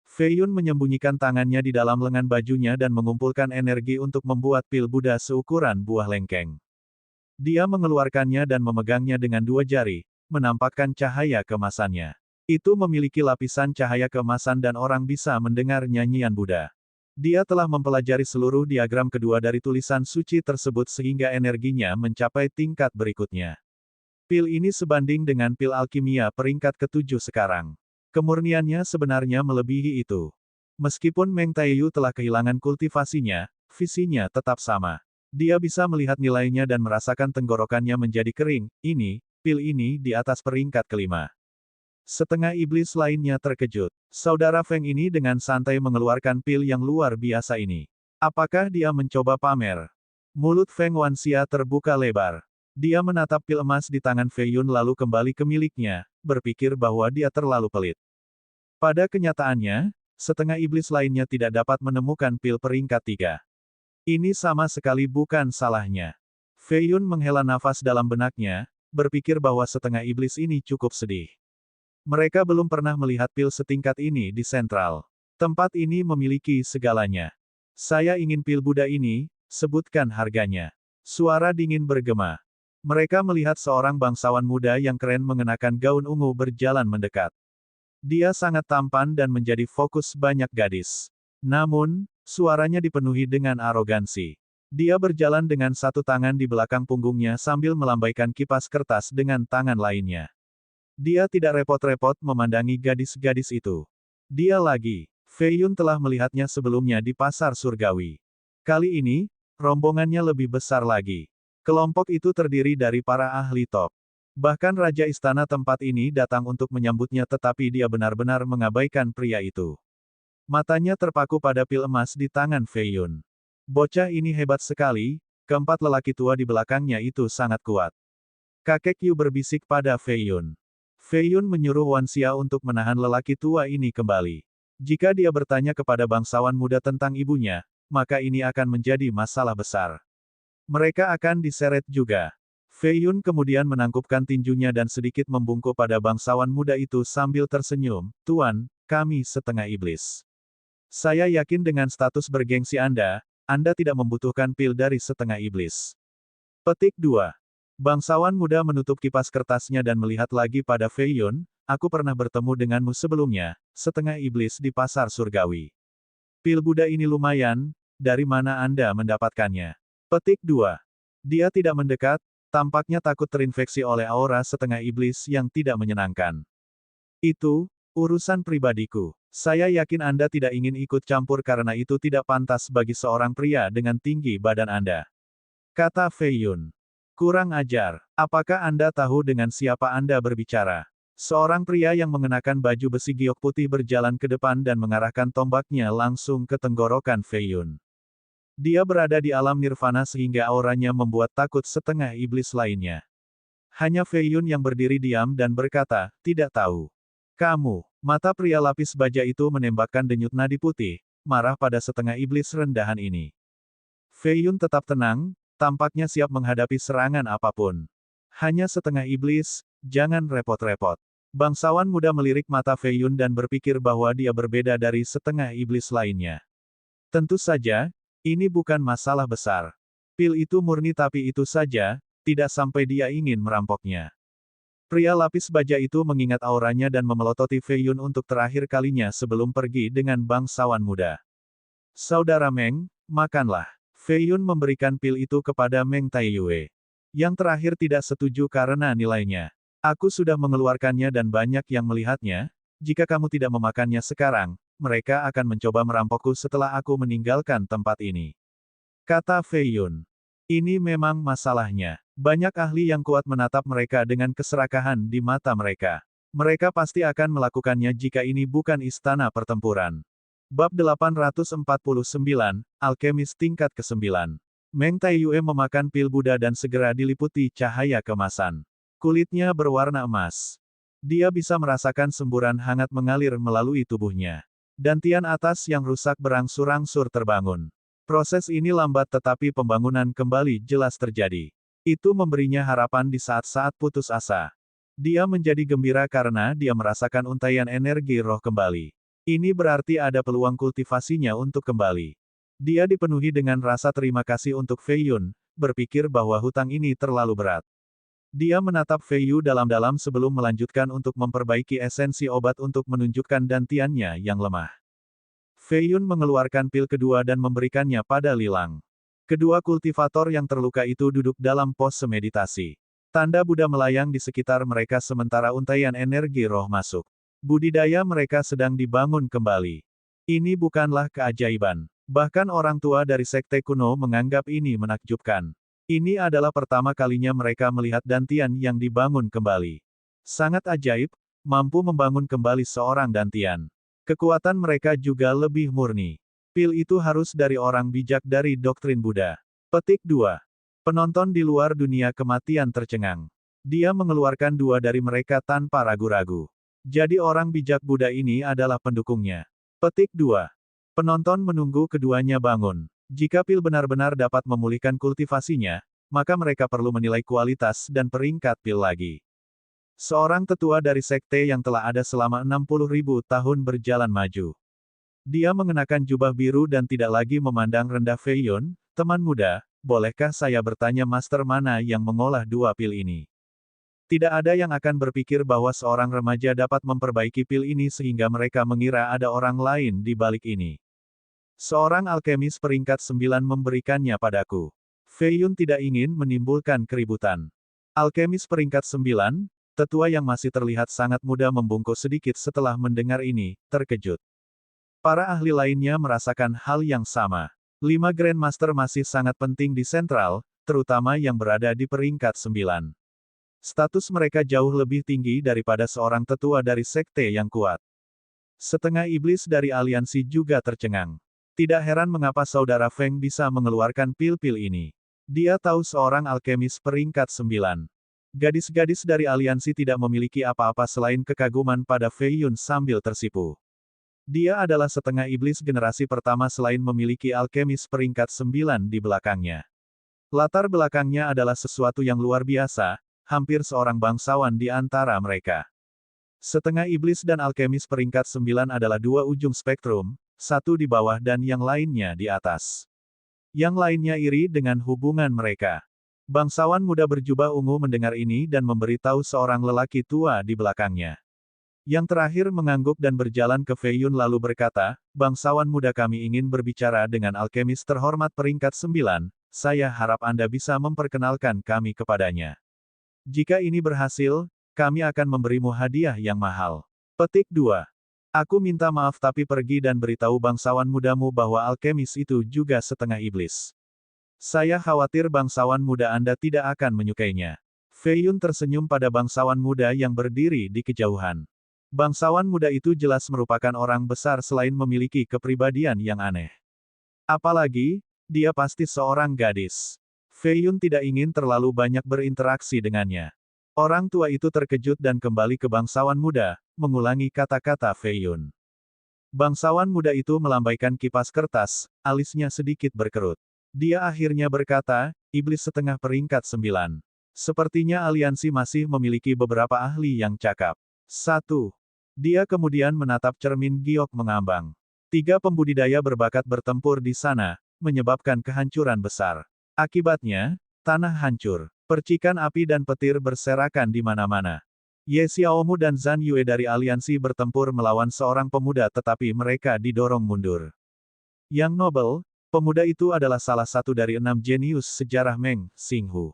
Fei Yun menyembunyikan tangannya di dalam lengan bajunya dan mengumpulkan energi untuk membuat pil Buddha seukuran buah lengkeng. Dia mengeluarkannya dan memegangnya dengan 2 jari, menampakkan cahaya keemasannya. Itu memiliki lapisan cahaya keemasan dan orang bisa mendengar nyanyian Buddha. Dia telah mempelajari seluruh diagram kedua dari tulisan suci tersebut sehingga energinya mencapai tingkat berikutnya. Pil ini sebanding dengan pil alkimia peringkat ke-7 sekarang. Kemurniannya sebenarnya melebihi itu. Meskipun Meng Taiyue telah kehilangan kultivasinya, visinya tetap sama. Dia bisa melihat nilainya dan merasakan tenggorokannya menjadi kering. Pil ini di atas peringkat ke-5. Setengah iblis lainnya terkejut. Saudara Feng ini dengan santai mengeluarkan pil yang luar biasa ini. Apakah dia mencoba pamer? Mulut Feng Wanxia terbuka lebar. Dia menatap pil emas di tangan Fei Yun lalu kembali ke miliknya, berpikir bahwa dia terlalu pelit. Pada kenyataannya, setengah iblis lainnya tidak dapat menemukan pil peringkat 3. Ini sama sekali bukan salahnya. Fei Yun menghela nafas dalam benaknya, berpikir bahwa setengah iblis ini cukup sedih. Mereka belum pernah melihat pil setingkat ini di sentral. Tempat ini memiliki segalanya. Saya ingin pil Buddha ini, sebutkan harganya. Suara dingin bergema. Mereka melihat seorang bangsawan muda yang keren mengenakan gaun ungu berjalan mendekat. Dia sangat tampan dan menjadi fokus banyak gadis. Namun, suaranya dipenuhi dengan arogansi. Dia berjalan dengan satu tangan di belakang punggungnya sambil melambaikan kipas kertas dengan tangan lainnya. Dia tidak repot-repot memandangi gadis-gadis itu. Dia lagi. Fei Yun telah melihatnya sebelumnya di pasar surgawi. Kali ini, rombongannya lebih besar lagi. Kelompok itu terdiri dari para ahli top. Bahkan Raja Istana tempat ini datang untuk menyambutnya tetapi dia benar-benar mengabaikan pria itu. Matanya terpaku pada pil emas di tangan Fei Yun. Bocah ini hebat sekali, keempat lelaki tua di belakangnya itu sangat kuat. Kakek Yu berbisik pada Fei Yun. Fei Yun menyuruh Wanxia untuk menahan lelaki tua ini kembali. Jika dia bertanya kepada bangsawan muda tentang ibunya, maka ini akan menjadi masalah besar. Mereka akan diseret juga. Fei Yun kemudian menangkupkan tinjunya dan sedikit membungkuk pada bangsawan muda itu sambil tersenyum, Tuan, kami setengah iblis. Saya yakin dengan status bergengsi Anda tidak membutuhkan pil dari setengah iblis. Petik 2. Bangsawan muda menutup kipas kertasnya dan melihat lagi pada Fei Yun, aku pernah bertemu denganmu sebelumnya, setengah iblis di pasar surgawi. Pil Buddha ini lumayan, dari mana Anda mendapatkannya? Petik 2. Dia tidak mendekat, tampaknya takut terinfeksi oleh aura setengah iblis yang tidak menyenangkan. Itu, urusan pribadiku. Saya yakin Anda tidak ingin ikut campur karena itu tidak pantas bagi seorang pria dengan tinggi badan Anda. Kata Fei Yun. Kurang ajar. Apakah Anda tahu dengan siapa Anda berbicara? Seorang pria yang mengenakan baju besi giok putih berjalan ke depan dan mengarahkan tombaknya langsung ke tenggorokan Fei Yun. Dia berada di alam nirvana sehingga auranya membuat takut setengah iblis lainnya. Hanya Fei Yun yang berdiri diam dan berkata, tidak tahu. Kamu, mata pria lapis baja itu menembakkan denyut nadi putih, marah pada setengah iblis rendahan ini. Fei Yun tetap tenang, tampaknya siap menghadapi serangan apapun. Hanya setengah iblis, jangan repot-repot. Bangsawan muda melirik mata Fei Yun dan berpikir bahwa dia berbeda dari setengah iblis lainnya. Tentu saja, ini bukan masalah besar. Pil itu murni tapi itu saja, tidak sampai dia ingin merampoknya. Pria lapis baja itu mengingat auranya dan memelototi Fei Yun untuk terakhir kalinya sebelum pergi dengan bangsawan muda. Saudara Meng, makanlah. Fei Yun memberikan pil itu kepada Meng Taiyue. Yang terakhir tidak setuju karena nilainya. Aku sudah mengeluarkannya dan banyak yang melihatnya, jika kamu tidak memakannya sekarang, mereka akan mencoba merampokku setelah aku meninggalkan tempat ini. Kata Fei Yun. Ini memang masalahnya. Banyak ahli yang kuat menatap mereka dengan keserakahan di mata mereka. Mereka pasti akan melakukannya jika ini bukan istana pertempuran. Bab 849, Alkemis tingkat ke-9. Meng Taiyue memakan pil Buddha dan segera diliputi cahaya kemasan. Kulitnya berwarna emas. Dia bisa merasakan semburan hangat mengalir melalui tubuhnya. Dan tian atas yang rusak berangsur-angsur terbangun. Proses ini lambat tetapi pembangunan kembali jelas terjadi. Itu memberinya harapan di saat-saat putus asa. Dia menjadi gembira karena dia merasakan untaian energi roh kembali. Ini berarti ada peluang kultivasinya untuk kembali. Dia dipenuhi dengan rasa terima kasih untuk Fei Yun, berpikir bahwa hutang ini terlalu berat. Dia menatap Fei Yu dalam-dalam sebelum melanjutkan untuk memperbaiki esensi obat untuk menunjukkan dantiannya yang lemah. Fei Yun mengeluarkan pil kedua dan memberikannya pada Lilang. Kedua kultivator yang terluka itu duduk dalam pose meditasi. Tanda Buddha melayang di sekitar mereka sementara untaian energi roh masuk. Budidaya mereka sedang dibangun kembali. Ini bukanlah keajaiban. Bahkan orang tua dari sekte kuno menganggap ini menakjubkan. Ini adalah pertama kalinya mereka melihat dantian yang dibangun kembali. Sangat ajaib, mampu membangun kembali seorang dantian. Kekuatan mereka juga lebih murni. Pil itu harus dari orang bijak dari doktrin Buddha. Petik 2. Penonton di luar dunia kematian tercengang. Dia mengeluarkan dua dari mereka tanpa ragu-ragu. Jadi orang bijak Buddha ini adalah pendukungnya. Petik 2. Penonton menunggu keduanya bangun. Jika pil benar-benar dapat memulihkan kultivasinya, maka mereka perlu menilai kualitas dan peringkat pil lagi. Seorang tetua dari sekte yang telah ada selama 60.000 tahun berjalan maju. Dia mengenakan jubah biru dan tidak lagi memandang rendah Fei Yun, teman muda, bolehkah saya bertanya master mana yang mengolah dua pil ini? Tidak ada yang akan berpikir bahwa seorang remaja dapat memperbaiki pil ini sehingga mereka mengira ada orang lain di balik ini. Seorang alkemis peringkat 9 memberikannya padaku. Fei Yun tidak ingin menimbulkan keributan. Alkemis peringkat 9, tetua yang masih terlihat sangat muda membungkuk sedikit setelah mendengar ini, terkejut. Para ahli lainnya merasakan hal yang sama. 5 Grandmaster masih sangat penting di sentral, terutama yang berada di peringkat 9. Status mereka jauh lebih tinggi daripada seorang tetua dari sekte yang kuat. Setengah iblis dari aliansi juga tercengang. Tidak heran mengapa saudara Feng bisa mengeluarkan pil-pil ini. Dia tahu seorang alkemis peringkat 9. Gadis-gadis dari aliansi tidak memiliki apa-apa selain kekaguman pada Fei Yun sambil tersipu. Dia adalah setengah iblis generasi pertama selain memiliki alkemis peringkat 9 di belakangnya. Latar belakangnya adalah sesuatu yang luar biasa, hampir seorang bangsawan di antara mereka. Setengah iblis dan alkemis peringkat 9 adalah dua ujung spektrum, satu di bawah dan yang lainnya di atas. Yang lainnya iri dengan hubungan mereka. Bangsawan muda berjubah ungu mendengar ini dan memberitahu seorang lelaki tua di belakangnya. Yang terakhir mengangguk dan berjalan ke Fei Yun lalu berkata, bangsawan muda kami ingin berbicara dengan alkemis terhormat peringkat 9, saya harap Anda bisa memperkenalkan kami kepadanya. Jika ini berhasil, kami akan memberimu hadiah yang mahal. Petik 2. Aku minta maaf tapi pergi dan beritahu bangsawan mudamu bahwa alkemis itu juga setengah iblis. Saya khawatir bangsawan muda Anda tidak akan menyukainya. Fei Yun tersenyum pada bangsawan muda yang berdiri di kejauhan. Bangsawan muda itu jelas merupakan orang besar selain memiliki kepribadian yang aneh. Apalagi, dia pasti seorang gadis. Fei Yun tidak ingin terlalu banyak berinteraksi dengannya. Orang tua itu terkejut dan kembali ke bangsawan muda, mengulangi kata-kata Fei Yun. Bangsawan muda itu melambaikan kipas kertas, alisnya sedikit berkerut. Dia akhirnya berkata, iblis setengah peringkat 9. Sepertinya aliansi masih memiliki beberapa ahli yang cakap. 1. Dia kemudian menatap cermin giok mengambang. 3 pembudidaya berbakat bertempur di sana, menyebabkan kehancuran besar. Akibatnya, tanah hancur. Percikan api dan petir berserakan di mana-mana. Ye Xiaomu dan Zhan Yue dari aliansi bertempur melawan seorang pemuda tetapi mereka didorong mundur. Yang nobel, pemuda itu adalah salah satu dari 6 jenius sejarah Meng Xinghu.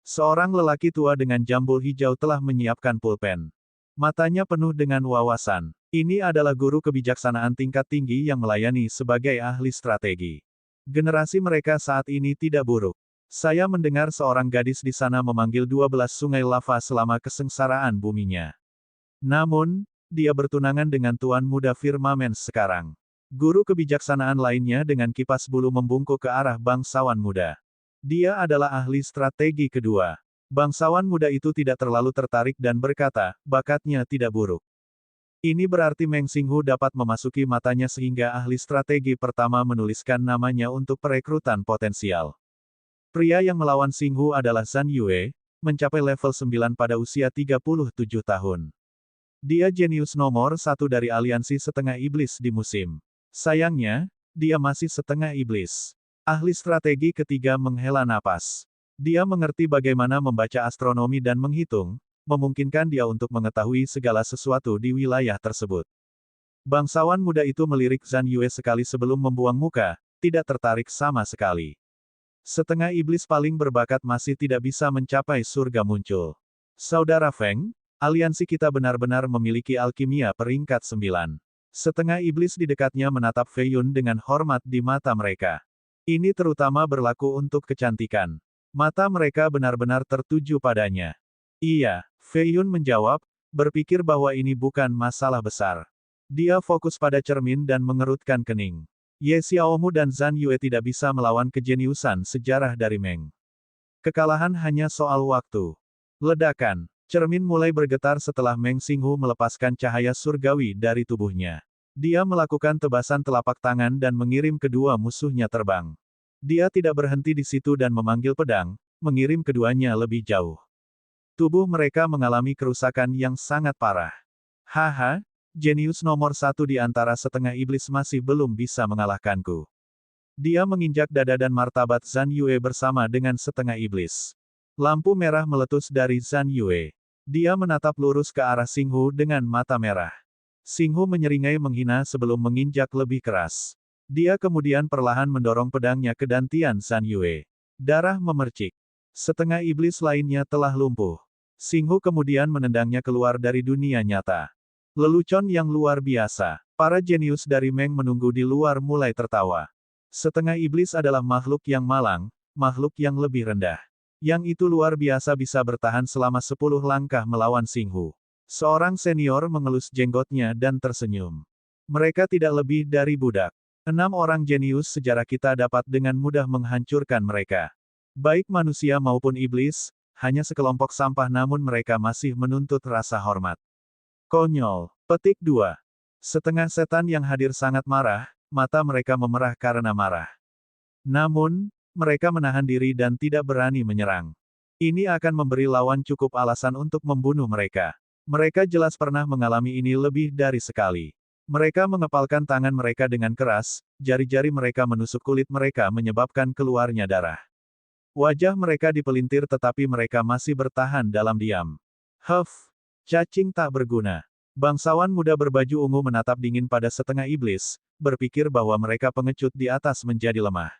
Seorang lelaki tua dengan jambul hijau telah menyiapkan pulpen. Matanya penuh dengan wawasan. Ini adalah guru kebijaksanaan tingkat tinggi yang melayani sebagai ahli strategi. Generasi mereka saat ini tidak buruk. Saya mendengar seorang gadis di sana memanggil 12 sungai lava selama kesengsaraan buminya. Namun, dia bertunangan dengan tuan muda firmamen sekarang. Guru kebijaksanaan lainnya dengan kipas bulu membungkuk ke arah bangsawan muda. Dia adalah ahli strategi kedua. Bangsawan muda itu tidak terlalu tertarik dan berkata, bakatnya tidak buruk. Ini berarti Meng Xinghu dapat memasuki matanya sehingga ahli strategi pertama menuliskan namanya untuk perekrutan potensial. Pria yang melawan Xinghu adalah Zhan Yue, mencapai level 9 pada usia 37 tahun. Dia jenius nomor 1 dari aliansi setengah iblis di musim. Sayangnya, dia masih setengah iblis. Ahli strategi ketiga menghela napas. Dia mengerti bagaimana membaca astronomi dan menghitung, memungkinkan dia untuk mengetahui segala sesuatu di wilayah tersebut. Bangsawan muda itu melirik Zhan Yue sekali sebelum membuang muka, tidak tertarik sama sekali. Setengah iblis paling berbakat masih tidak bisa mencapai surga muncul. Saudara Feng, aliansi kita benar-benar memiliki alkimia peringkat 9. Setengah iblis di dekatnya menatap Fei Yun dengan hormat di mata mereka. Ini terutama berlaku untuk kecantikan. Mata mereka benar-benar tertuju padanya. Iya, Fei Yun menjawab, berpikir bahwa ini bukan masalah besar. Dia fokus pada cermin dan mengerutkan kening. Ye Xiaomu dan Zhan Yue tidak bisa melawan kejeniusan sejarah dari Meng. Kekalahan hanya soal waktu. Ledakan. Cermin mulai bergetar setelah Meng Xinghu melepaskan cahaya surgawi dari tubuhnya. Dia melakukan tebasan telapak tangan dan mengirim kedua musuhnya terbang. Dia tidak berhenti di situ dan memanggil pedang, mengirim keduanya lebih jauh. Tubuh mereka mengalami kerusakan yang sangat parah. Haha, jenius nomor 1 di antara setengah iblis masih belum bisa mengalahkanku. Dia menginjak dada dan martabat Zhan Yue bersama dengan setengah iblis. Lampu merah meletus dari Zhan Yue. Dia menatap lurus ke arah Xinghu dengan mata merah. Xinghu menyeringai menghina sebelum menginjak lebih keras. Dia kemudian perlahan mendorong pedangnya ke dantian Zhan Yue. Darah memercik. Setengah iblis lainnya telah lumpuh. Xinghu kemudian menendangnya keluar dari dunia nyata. Lelucon yang luar biasa. Para jenius dari Meng menunggu di luar mulai tertawa. Setengah iblis adalah makhluk yang malang, makhluk yang lebih rendah. Yang itu luar biasa bisa bertahan selama 10 langkah melawan Xinghu. Seorang senior mengelus jenggotnya dan tersenyum. Mereka tidak lebih dari budak. 6 orang jenius sejarah kita dapat dengan mudah menghancurkan mereka. Baik manusia maupun iblis, hanya sekelompok sampah namun mereka masih menuntut rasa hormat. Konyol. Petik 2. Setengah setan yang hadir sangat marah, mata mereka memerah karena marah. Namun, mereka menahan diri dan tidak berani menyerang. Ini akan memberi lawan cukup alasan untuk membunuh mereka. Mereka jelas pernah mengalami ini lebih dari sekali. Mereka mengepalkan tangan mereka dengan keras, jari-jari mereka menusuk kulit mereka menyebabkan keluarnya darah. Wajah mereka dipelintir tetapi mereka masih bertahan dalam diam. Huff, cacing tak berguna. Bangsawan muda berbaju ungu menatap dingin pada setengah iblis, berpikir bahwa mereka pengecut di atas menjadi lemah.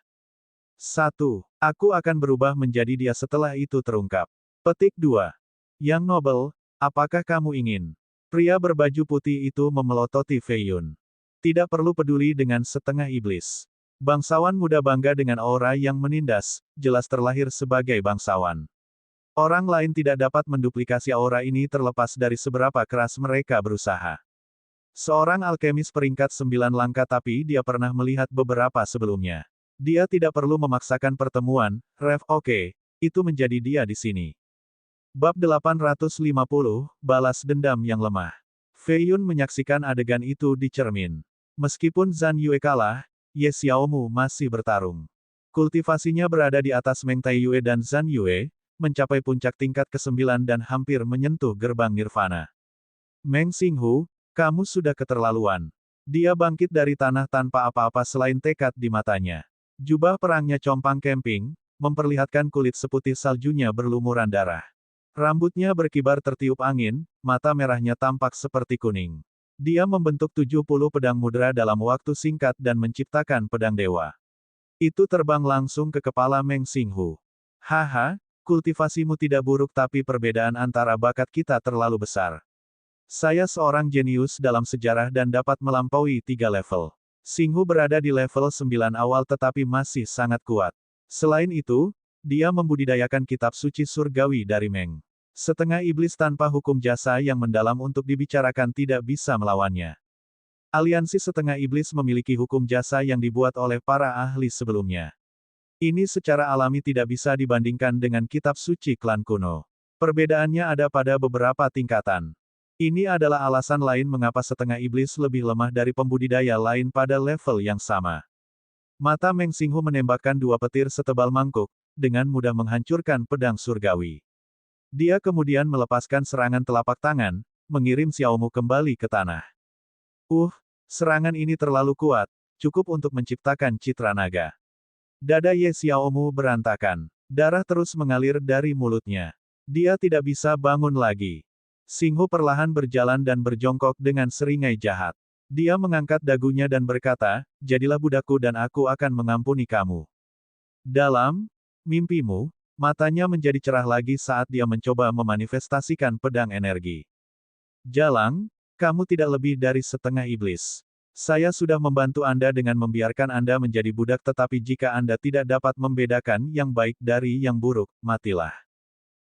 1. Aku akan berubah menjadi dia setelah itu terungkap. Petik 2. Yang Nobel, apakah kamu ingin? Pria berbaju putih itu memelototi Fei Yun. Tidak perlu peduli dengan setengah iblis. Bangsawan muda bangga dengan aura yang menindas, jelas terlahir sebagai bangsawan. Orang lain tidak dapat menduplikasi aura ini terlepas dari seberapa keras mereka berusaha. Seorang alkemis peringkat 9 langka tapi dia pernah melihat beberapa sebelumnya. Dia tidak perlu memaksakan pertemuan, Rev oke, itu menjadi dia di sini. Bab 850, Balas Dendam yang Lemah. Fei Yun menyaksikan adegan itu di cermin. Meskipun Zhan Yue kalah, Ye Xiaomu masih bertarung. Kultivasinya berada di atas Meng Taiyue dan Zhan Yue, mencapai puncak tingkat ke-9 dan hampir menyentuh gerbang nirvana. Meng Xinghu, kamu sudah keterlaluan. Dia bangkit dari tanah tanpa apa-apa selain tekad di matanya. Jubah perangnya compang camping, memperlihatkan kulit seputih saljunya berlumuran darah. Rambutnya berkibar tertiup angin, mata merahnya tampak seperti kuning. Dia membentuk 70 pedang mudra dalam waktu singkat dan menciptakan pedang dewa. Itu terbang langsung ke kepala Meng Xinghu. Haha, kultivasimu tidak buruk tapi perbedaan antara bakat kita terlalu besar. Saya seorang jenius dalam sejarah dan dapat melampaui 3 level. Xinghu berada di level 9 awal tetapi masih sangat kuat. Selain itu, dia membudidayakan kitab suci surgawi dari Meng. Setengah iblis tanpa hukum jasa yang mendalam untuk dibicarakan tidak bisa melawannya. Aliansi setengah iblis memiliki hukum jasa yang dibuat oleh para ahli sebelumnya. Ini secara alami tidak bisa dibandingkan dengan kitab suci klan kuno. Perbedaannya ada pada beberapa tingkatan. Ini adalah alasan lain mengapa setengah iblis lebih lemah dari pembudidaya lain pada level yang sama. Mata Meng Xinghu menembakkan 2 petir setebal mangkuk, dengan mudah menghancurkan pedang surgawi. Dia kemudian melepaskan serangan telapak tangan, mengirim Xiaomu kembali ke tanah. Serangan ini terlalu kuat, cukup untuk menciptakan citra naga. Dada Ye Xiaomu berantakan. Darah terus mengalir dari mulutnya. Dia tidak bisa bangun lagi. Xinghu perlahan berjalan dan berjongkok dengan seringai jahat. Dia mengangkat dagunya dan berkata, jadilah budakku dan aku akan mengampuni kamu. Dalam mimpimu, matanya menjadi cerah lagi saat dia mencoba memanifestasikan pedang energi. Jalang, kamu tidak lebih dari setengah iblis. Saya sudah membantu Anda dengan membiarkan Anda menjadi budak tetapi jika Anda tidak dapat membedakan yang baik dari yang buruk, matilah.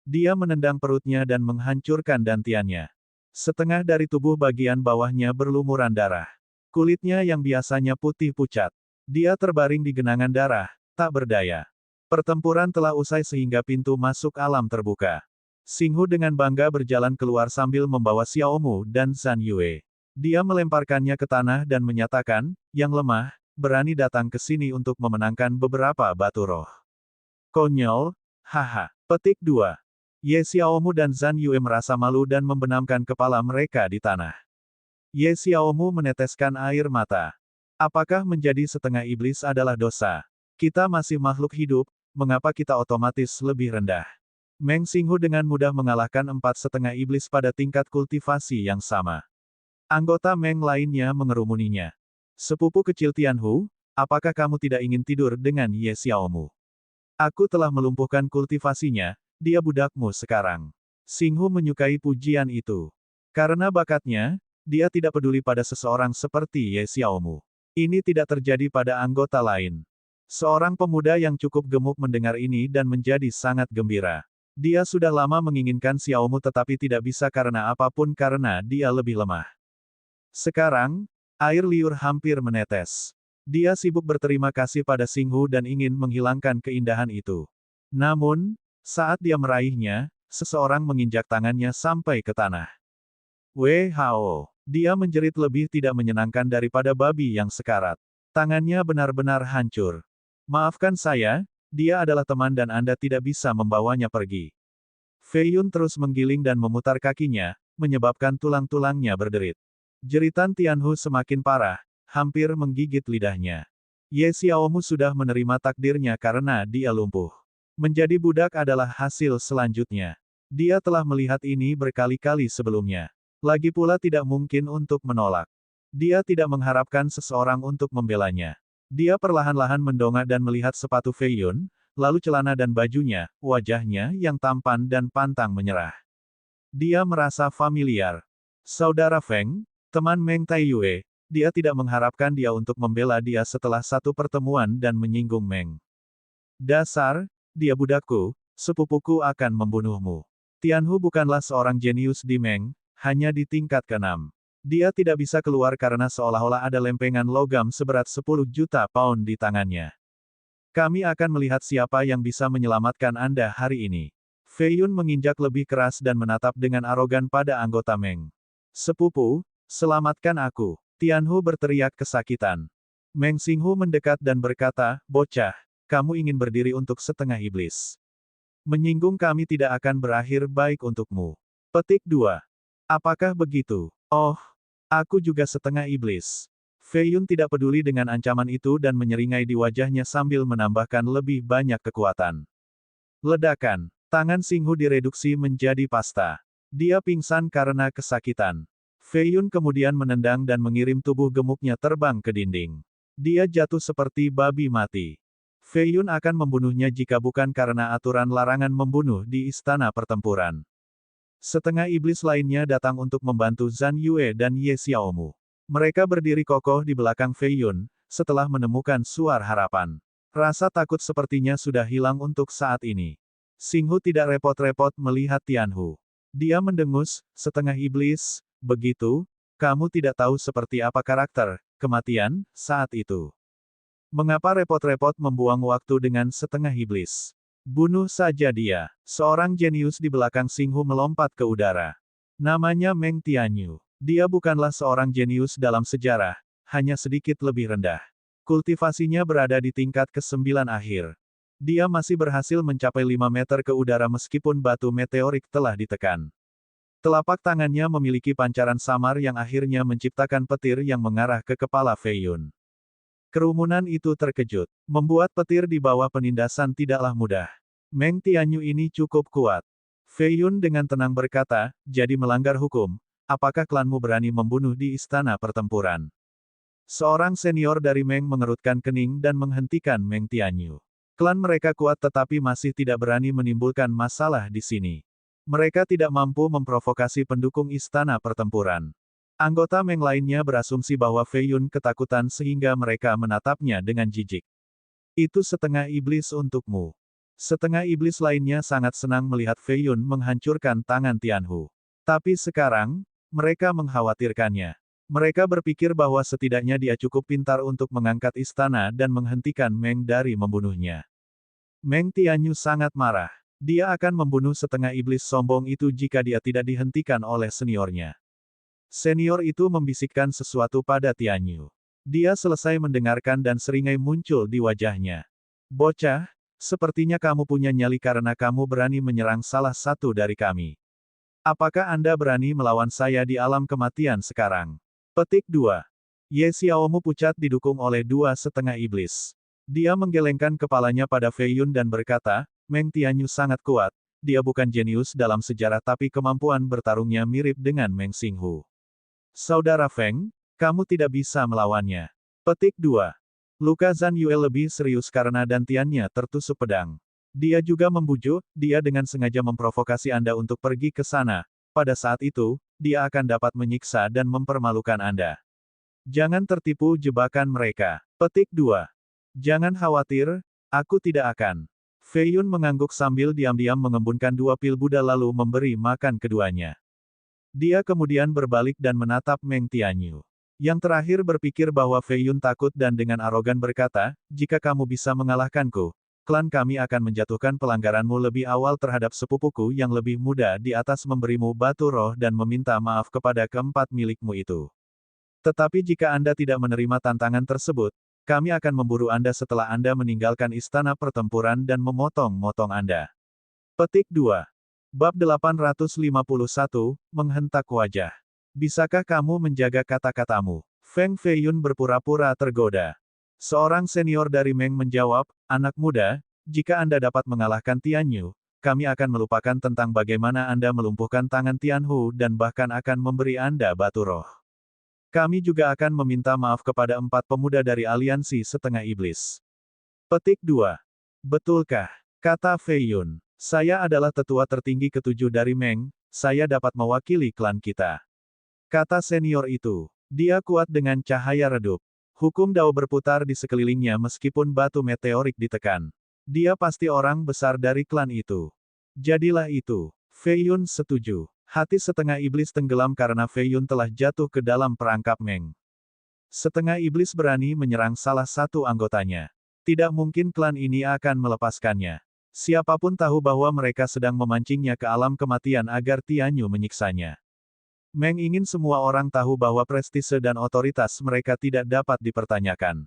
Dia menendang perutnya dan menghancurkan dantiannya. Setengah dari tubuh bagian bawahnya berlumuran darah. Kulitnya yang biasanya putih pucat. Dia terbaring di genangan darah, tak berdaya. Pertempuran telah usai sehingga pintu masuk alam terbuka. Xinghu dengan bangga berjalan keluar sambil membawa Xiaomu dan Zhan Yue. Dia melemparkannya ke tanah dan menyatakan, yang lemah, berani datang ke sini untuk memenangkan beberapa batu roh. Konyol, haha. Petik 2. Ye Xiaomu dan Zhan Yue merasa malu dan membenamkan kepala mereka di tanah. Ye Xiaomu meneteskan air mata. Apakah menjadi setengah iblis adalah dosa? Kita masih makhluk hidup, mengapa kita otomatis lebih rendah? Meng Xinghu dengan mudah mengalahkan 4,5 iblis pada tingkat kultivasi yang sama. Anggota Meng lainnya mengerumuninya. Sepupu kecil Tianhu, apakah kamu tidak ingin tidur dengan Ye Xiaomu? Aku telah melumpuhkan kultivasinya, dia budakmu sekarang. Xinghu menyukai pujian itu. Karena bakatnya, dia tidak peduli pada seseorang seperti Ye Xiaomu. Ini tidak terjadi pada anggota lain. Seorang pemuda yang cukup gemuk mendengar ini dan menjadi sangat gembira. Dia sudah lama menginginkan Xiaomu tetapi tidak bisa karena apapun karena dia lebih lemah. Sekarang, air liur hampir menetes. Dia sibuk berterima kasih pada Xinghu dan ingin menghilangkan keindahan itu. Namun, saat dia meraihnya, seseorang menginjak tangannya sampai ke tanah. Wei Hao. Dia menjerit lebih tidak menyenangkan daripada babi yang sekarat. Tangannya benar-benar hancur. Maafkan saya, dia adalah teman dan Anda tidak bisa membawanya pergi. Fei Yun terus menggiling dan memutar kakinya, menyebabkan tulang-tulangnya berderit. Jeritan Tianhu semakin parah, hampir menggigit lidahnya. Ye Xiaomu sudah menerima takdirnya karena dia lumpuh. Menjadi budak adalah hasil selanjutnya. Dia telah melihat ini berkali-kali sebelumnya. Lagi pula tidak mungkin untuk menolak. Dia tidak mengharapkan seseorang untuk membelanya. Dia perlahan-lahan mendongak dan melihat sepatu Fei Yun, lalu celana dan bajunya, wajahnya yang tampan dan pantang menyerah. Dia merasa familiar. Saudara Feng, teman Meng Taiyue, dia tidak mengharapkan dia untuk membela dia setelah satu pertemuan dan menyinggung Meng. Dasar, dia budakku, sepupuku akan membunuhmu. Tianhu bukanlah seorang jenius di Meng, hanya di tingkat ke-6. Dia tidak bisa keluar karena seolah-olah ada lempengan logam seberat 10 juta pound di tangannya. Kami akan melihat siapa yang bisa menyelamatkan Anda hari ini. Fei Yun menginjak lebih keras dan menatap dengan arogan pada anggota Meng. Sepupu, selamatkan aku. Tianhu berteriak kesakitan. Meng Xinghu mendekat dan berkata, bocah, kamu ingin berdiri untuk setengah iblis. Menyinggung kami tidak akan berakhir baik untukmu. Petik 2. Apakah begitu? Oh, aku juga setengah iblis. Fei Yun tidak peduli dengan ancaman itu dan menyeringai di wajahnya sambil menambahkan lebih banyak kekuatan. Ledakan. Tangan Xinghu direduksi menjadi pasta. Dia pingsan karena kesakitan. Fei Yun kemudian menendang dan mengirim tubuh gemuknya terbang ke dinding. Dia jatuh seperti babi mati. Fei Yun akan membunuhnya jika bukan karena aturan larangan membunuh di istana pertempuran. Setengah iblis lainnya datang untuk membantu Zhan Yue dan Ye Xiaomu. Mereka berdiri kokoh di belakang Fei Yun, setelah menemukan suar harapan. Rasa takut sepertinya sudah hilang untuk saat ini. Xinghu tidak repot-repot melihat Tianhu. Dia mendengus, setengah iblis, begitu, kamu tidak tahu seperti apa karakter, kematian, saat itu. Mengapa repot-repot membuang waktu dengan setengah iblis? Bunuh saja dia. Seorang jenius di belakang Xinghu melompat ke udara. Namanya Meng Tianyu. Dia bukanlah seorang jenius dalam sejarah, hanya sedikit lebih rendah. Kultivasinya berada di tingkat ke-9 akhir. Dia masih berhasil mencapai 5 meter ke udara meskipun batu meteorik telah ditekan. Telapak tangannya memiliki pancaran samar yang akhirnya menciptakan petir yang mengarah ke kepala Fei Yun. Kerumunan itu terkejut. Membuat petir di bawah penindasan tidaklah mudah. Meng Tianyu ini cukup kuat. Fei Yun dengan tenang berkata, jadi melanggar hukum, apakah klanmu berani membunuh di istana pertempuran? Seorang senior dari Meng mengerutkan kening dan menghentikan Meng Tianyu. Klan mereka kuat tetapi masih tidak berani menimbulkan masalah di sini. Mereka tidak mampu memprovokasi pendukung istana pertempuran. Anggota Meng lainnya berasumsi bahwa Fei Yun ketakutan sehingga mereka menatapnya dengan jijik. Itu setengah iblis untukmu. Setengah iblis lainnya sangat senang melihat Fei Yun menghancurkan tangan Tianhu. Tapi sekarang, mereka mengkhawatirkannya. Mereka berpikir bahwa setidaknya dia cukup pintar untuk mengangkat istana dan menghentikan Meng dari membunuhnya. Meng Tianyu sangat marah. Dia akan membunuh setengah iblis sombong itu jika dia tidak dihentikan oleh seniornya. Senior itu membisikkan sesuatu pada Tianyu. Dia selesai mendengarkan dan seringai muncul di wajahnya. Bocah, sepertinya kamu punya nyali karena kamu berani menyerang salah satu dari kami. Apakah Anda berani melawan saya di alam kematian sekarang? Petik 2. Ye Xiaomu pucat didukung oleh dua setengah iblis. Dia menggelengkan kepalanya pada Fei Yun dan berkata, Meng Tianyu sangat kuat, dia bukan jenius dalam sejarah tapi kemampuan bertarungnya mirip dengan Meng Xinghu. Saudara Feng, kamu tidak bisa melawannya. Petik 2. Luka Zhan Yue lebih serius karena dantiannya tertusuk pedang. Dia juga membujuk, dia dengan sengaja memprovokasi Anda untuk pergi ke sana. Pada saat itu, dia akan dapat menyiksa dan mempermalukan Anda. Jangan tertipu jebakan mereka. Petik 2. Jangan khawatir, aku tidak akan. Fei Yun mengangguk sambil diam-diam mengembunkan dua pil Buddha lalu memberi makan keduanya. Dia kemudian berbalik dan menatap Meng Tianyu. Yang terakhir berpikir bahwa Fei Yun takut dan dengan arogan berkata, jika kamu bisa mengalahkanku, klan kami akan menjatuhkan pelanggaranmu lebih awal terhadap sepupuku yang lebih muda di atas memberimu batu roh dan meminta maaf kepada keempat milikmu itu. Tetapi jika Anda tidak menerima tantangan tersebut, kami akan memburu Anda setelah Anda meninggalkan istana pertempuran dan memotong-motong Anda. Petik 2. Bab 851, menghentak wajah. Bisakah kamu menjaga kata-katamu? Feng Fei Yun berpura-pura tergoda. Seorang senior dari Meng menjawab, anak muda, jika Anda dapat mengalahkan Tianyu, kami akan melupakan tentang bagaimana Anda melumpuhkan tangan Tianhu dan bahkan akan memberi Anda batu roh. Kami juga akan meminta maaf kepada 4 pemuda dari aliansi setengah iblis. Petik 2. Betulkah? Kata Fei Yun. Saya adalah tetua tertinggi ketujuh dari Meng, saya dapat mewakili klan kita. Kata senior itu. Dia kuat dengan cahaya redup. Hukum Dao berputar di sekelilingnya meskipun batu meteorik ditekan. Dia pasti orang besar dari klan itu. Jadilah itu. Fei Yun setuju. Hati setengah iblis tenggelam karena Fei Yun telah jatuh ke dalam perangkap Meng. Setengah iblis berani menyerang salah satu anggotanya. Tidak mungkin klan ini akan melepaskannya. Siapapun tahu bahwa mereka sedang memancingnya ke alam kematian agar Tianyu menyiksanya. Meng ingin semua orang tahu bahwa prestise dan otoritas mereka tidak dapat dipertanyakan.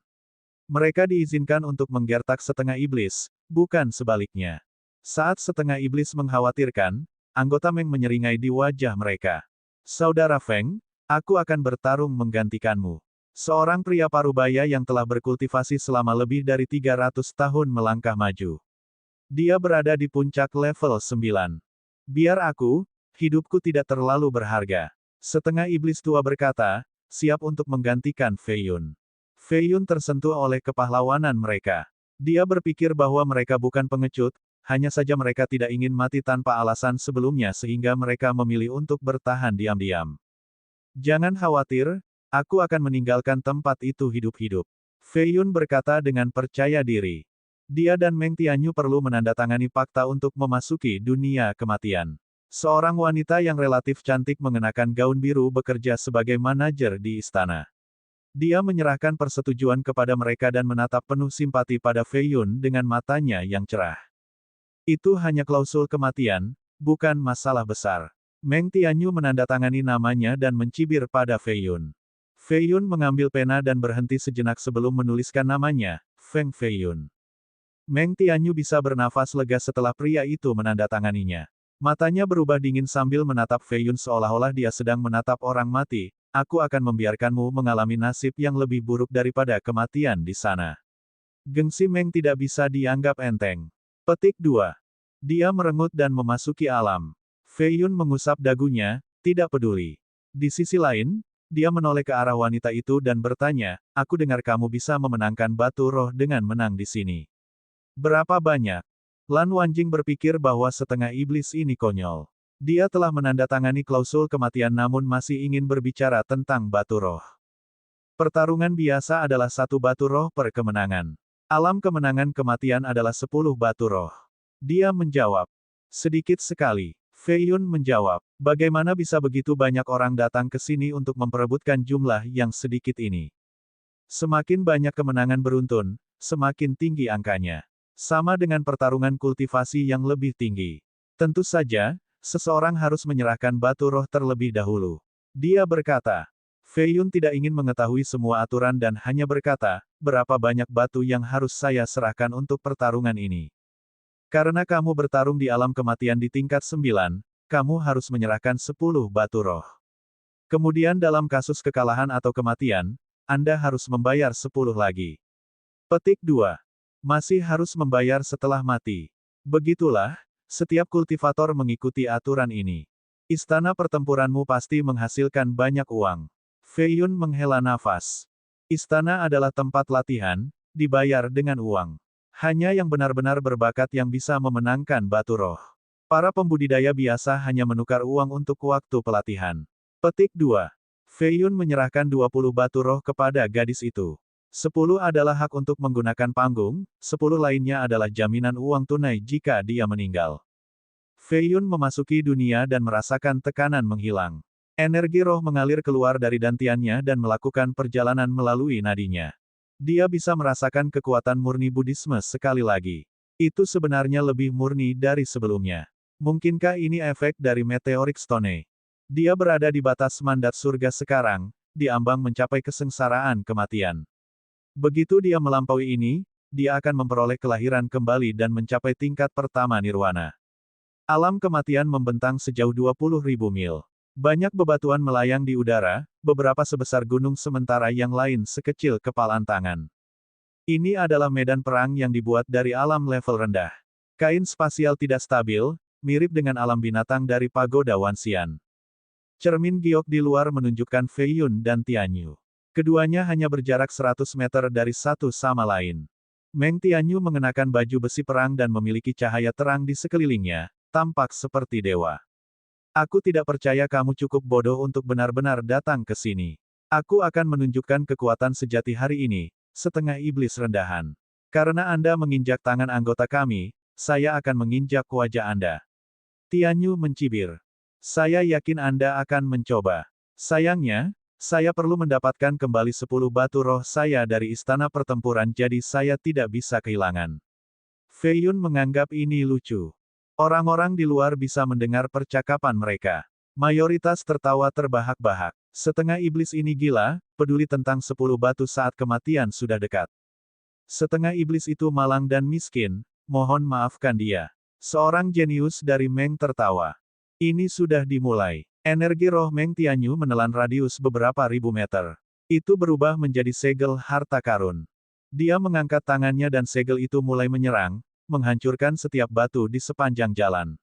Mereka diizinkan untuk menggertak setengah iblis, bukan sebaliknya. Saat setengah iblis mengkhawatirkan, anggota Meng menyeringai di wajah mereka. Saudara Feng, aku akan bertarung menggantikanmu. Seorang pria parubaya yang telah berkultivasi selama lebih dari 300 tahun melangkah maju. Dia berada di puncak level 9. Biar aku, hidupku tidak terlalu berharga. Setengah iblis tua berkata, siap untuk menggantikan Fei Yun. Fei Yun tersentuh oleh kepahlawanan mereka. Dia berpikir bahwa mereka bukan pengecut, hanya saja mereka tidak ingin mati tanpa alasan sebelumnya sehingga mereka memilih untuk bertahan diam-diam. Jangan khawatir, aku akan meninggalkan tempat itu hidup-hidup. Fei Yun berkata dengan percaya diri. Dia dan Meng Tianyu perlu menandatangani fakta untuk memasuki dunia kematian. Seorang wanita yang relatif cantik mengenakan gaun biru bekerja sebagai manajer di istana. Dia menyerahkan persetujuan kepada mereka dan menatap penuh simpati pada Fei Yun dengan matanya yang cerah. Itu hanya klausul kematian, bukan masalah besar. Meng Tianyu menandatangani namanya dan mencibir pada Fei Yun. Fei Yun mengambil pena dan berhenti sejenak sebelum menuliskan namanya, Feng Fei Yun. Meng Tianyu bisa bernafas lega setelah pria itu menandatanganinya. Matanya berubah dingin sambil menatap Fei Yun seolah-olah dia sedang menatap orang mati. Aku akan membiarkanmu mengalami nasib yang lebih buruk daripada kematian di sana. Gengsi Meng tidak bisa dianggap enteng. Petik 2. Dia merengut dan memasuki alam. Fei Yun mengusap dagunya, tidak peduli. Di sisi lain, dia menoleh ke arah wanita itu dan bertanya, aku dengar kamu bisa memenangkan batu roh dengan menang di sini. Berapa banyak? Lan Wanjing berpikir bahwa setengah iblis ini konyol. Dia telah menandatangani klausul kematian namun masih ingin berbicara tentang batu roh. Pertarungan biasa adalah satu batu roh per kemenangan. Alam kemenangan kematian adalah 10 batu roh. Dia menjawab. Sedikit sekali. Fei Yun menjawab. Bagaimana bisa begitu banyak orang datang ke sini untuk memperebutkan jumlah yang sedikit ini? Semakin banyak kemenangan beruntun, semakin tinggi angkanya. Sama dengan pertarungan kultivasi yang lebih tinggi. Tentu saja, seseorang harus menyerahkan batu roh terlebih dahulu. Dia berkata. Fei Yun tidak ingin mengetahui semua aturan dan hanya berkata, berapa banyak batu yang harus saya serahkan untuk pertarungan ini. Karena kamu bertarung di alam kematian di tingkat 9, kamu harus menyerahkan 10 batu roh. Kemudian dalam kasus kekalahan atau kematian, Anda harus membayar 10 lagi. Petik 2. Masih harus membayar setelah mati. Begitulah, setiap kultivator mengikuti aturan ini. Istana pertempuranmu pasti menghasilkan banyak uang. Fei Yun menghela nafas. Istana adalah tempat latihan, dibayar dengan uang. Hanya yang benar-benar berbakat yang bisa memenangkan batu roh. Para pembudidaya biasa hanya menukar uang untuk waktu pelatihan. Petik 2. Fei Yun menyerahkan 20 batu roh kepada gadis itu. 10 adalah hak untuk menggunakan panggung, 10 lainnya adalah jaminan uang tunai jika dia meninggal. Fei Yun memasuki dunia dan merasakan tekanan menghilang. Energi roh mengalir keluar dari dantiannya dan melakukan perjalanan melalui nadinya. Dia bisa merasakan kekuatan murni Buddhisme sekali lagi. Itu sebenarnya lebih murni dari sebelumnya. Mungkinkah ini efek dari Meteoric Stone? Dia berada di batas mandat surga sekarang, di ambang mencapai kesengsaraan kematian. Begitu dia melampaui ini, dia akan memperoleh kelahiran kembali dan mencapai tingkat pertama nirwana. Alam kematian membentang sejauh 20.000 mil. Banyak bebatuan melayang di udara, beberapa sebesar gunung sementara yang lain sekecil kepalan tangan. Ini adalah medan perang yang dibuat dari alam level rendah. Kain spasial tidak stabil, mirip dengan alam binatang dari pagoda Wanxian. Cermin giok di luar menunjukkan Fei Yun dan Tianyu. Keduanya hanya berjarak 100 meter dari satu sama lain. Meng Tianyu mengenakan baju besi perang dan memiliki cahaya terang di sekelilingnya, tampak seperti dewa. Aku tidak percaya kamu cukup bodoh untuk benar-benar datang ke sini. Aku akan menunjukkan kekuatan sejati hari ini, setengah iblis rendahan. Karena Anda menginjak tangan anggota kami, saya akan menginjak wajah Anda. Tianyu mencibir. Saya yakin Anda akan mencoba. Sayangnya, saya perlu mendapatkan kembali 10 batu roh saya dari istana pertempuran jadi saya tidak bisa kehilangan. Fei Yun menganggap ini lucu. Orang-orang di luar bisa mendengar percakapan mereka. Mayoritas tertawa terbahak-bahak. Setengah iblis ini gila, peduli tentang 10 batu saat kematian sudah dekat. Setengah iblis itu malang dan miskin, mohon maafkan dia. Seorang jenius dari Meng tertawa. Ini sudah dimulai. Energi roh Meng Tianyu menelan radius beberapa ribu meter. Itu berubah menjadi segel harta karun. Dia mengangkat tangannya dan segel itu mulai menyerang, menghancurkan setiap batu di sepanjang jalan.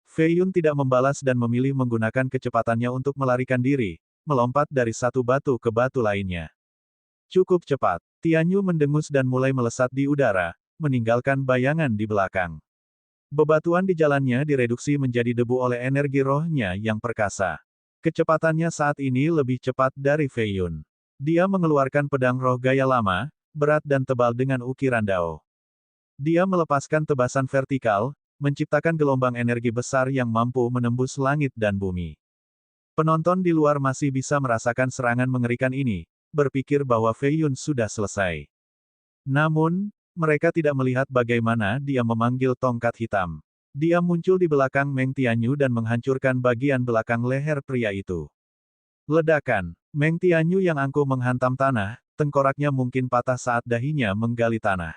Fei Yun tidak membalas dan memilih menggunakan kecepatannya untuk melarikan diri, melompat dari satu batu ke batu lainnya. Cukup cepat, Tianyu mendengus dan mulai melesat di udara, meninggalkan bayangan di belakang. Bebatuan di jalannya direduksi menjadi debu oleh energi rohnya yang perkasa. Kecepatannya saat ini lebih cepat dari Fei Yun. Dia mengeluarkan pedang roh gaya lama, berat dan tebal dengan ukiran dao. Dia melepaskan tebasan vertikal, menciptakan gelombang energi besar yang mampu menembus langit dan bumi. Penonton di luar masih bisa merasakan serangan mengerikan ini, berpikir bahwa Fei Yun sudah selesai. Namun, mereka tidak melihat bagaimana dia memanggil tongkat hitam. Dia muncul di belakang Meng Tianyu dan menghancurkan bagian belakang leher pria itu. Ledakan. Meng Tianyu yang angkuh menghantam tanah, tengkoraknya mungkin patah saat dahinya menggali tanah.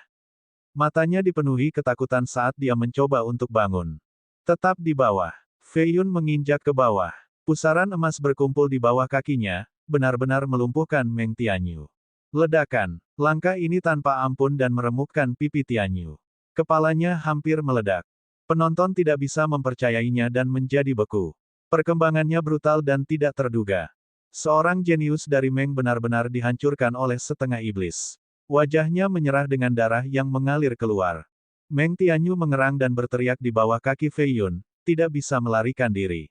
Matanya dipenuhi ketakutan saat dia mencoba untuk bangun. Tetap di bawah. Fei Yun menginjak ke bawah. Pusaran emas berkumpul di bawah kakinya, benar-benar melumpuhkan Meng Tianyu. Ledakan. Langkah ini tanpa ampun dan meremukkan pipi Tianyu. Kepalanya hampir meledak. Penonton tidak bisa mempercayainya dan menjadi beku. Perkembangannya brutal dan tidak terduga. Seorang jenius dari Meng benar-benar dihancurkan oleh setengah iblis. Wajahnya menyerah dengan darah yang mengalir keluar. Meng Tianyu mengerang dan berteriak di bawah kaki Fei Yun, tidak bisa melarikan diri.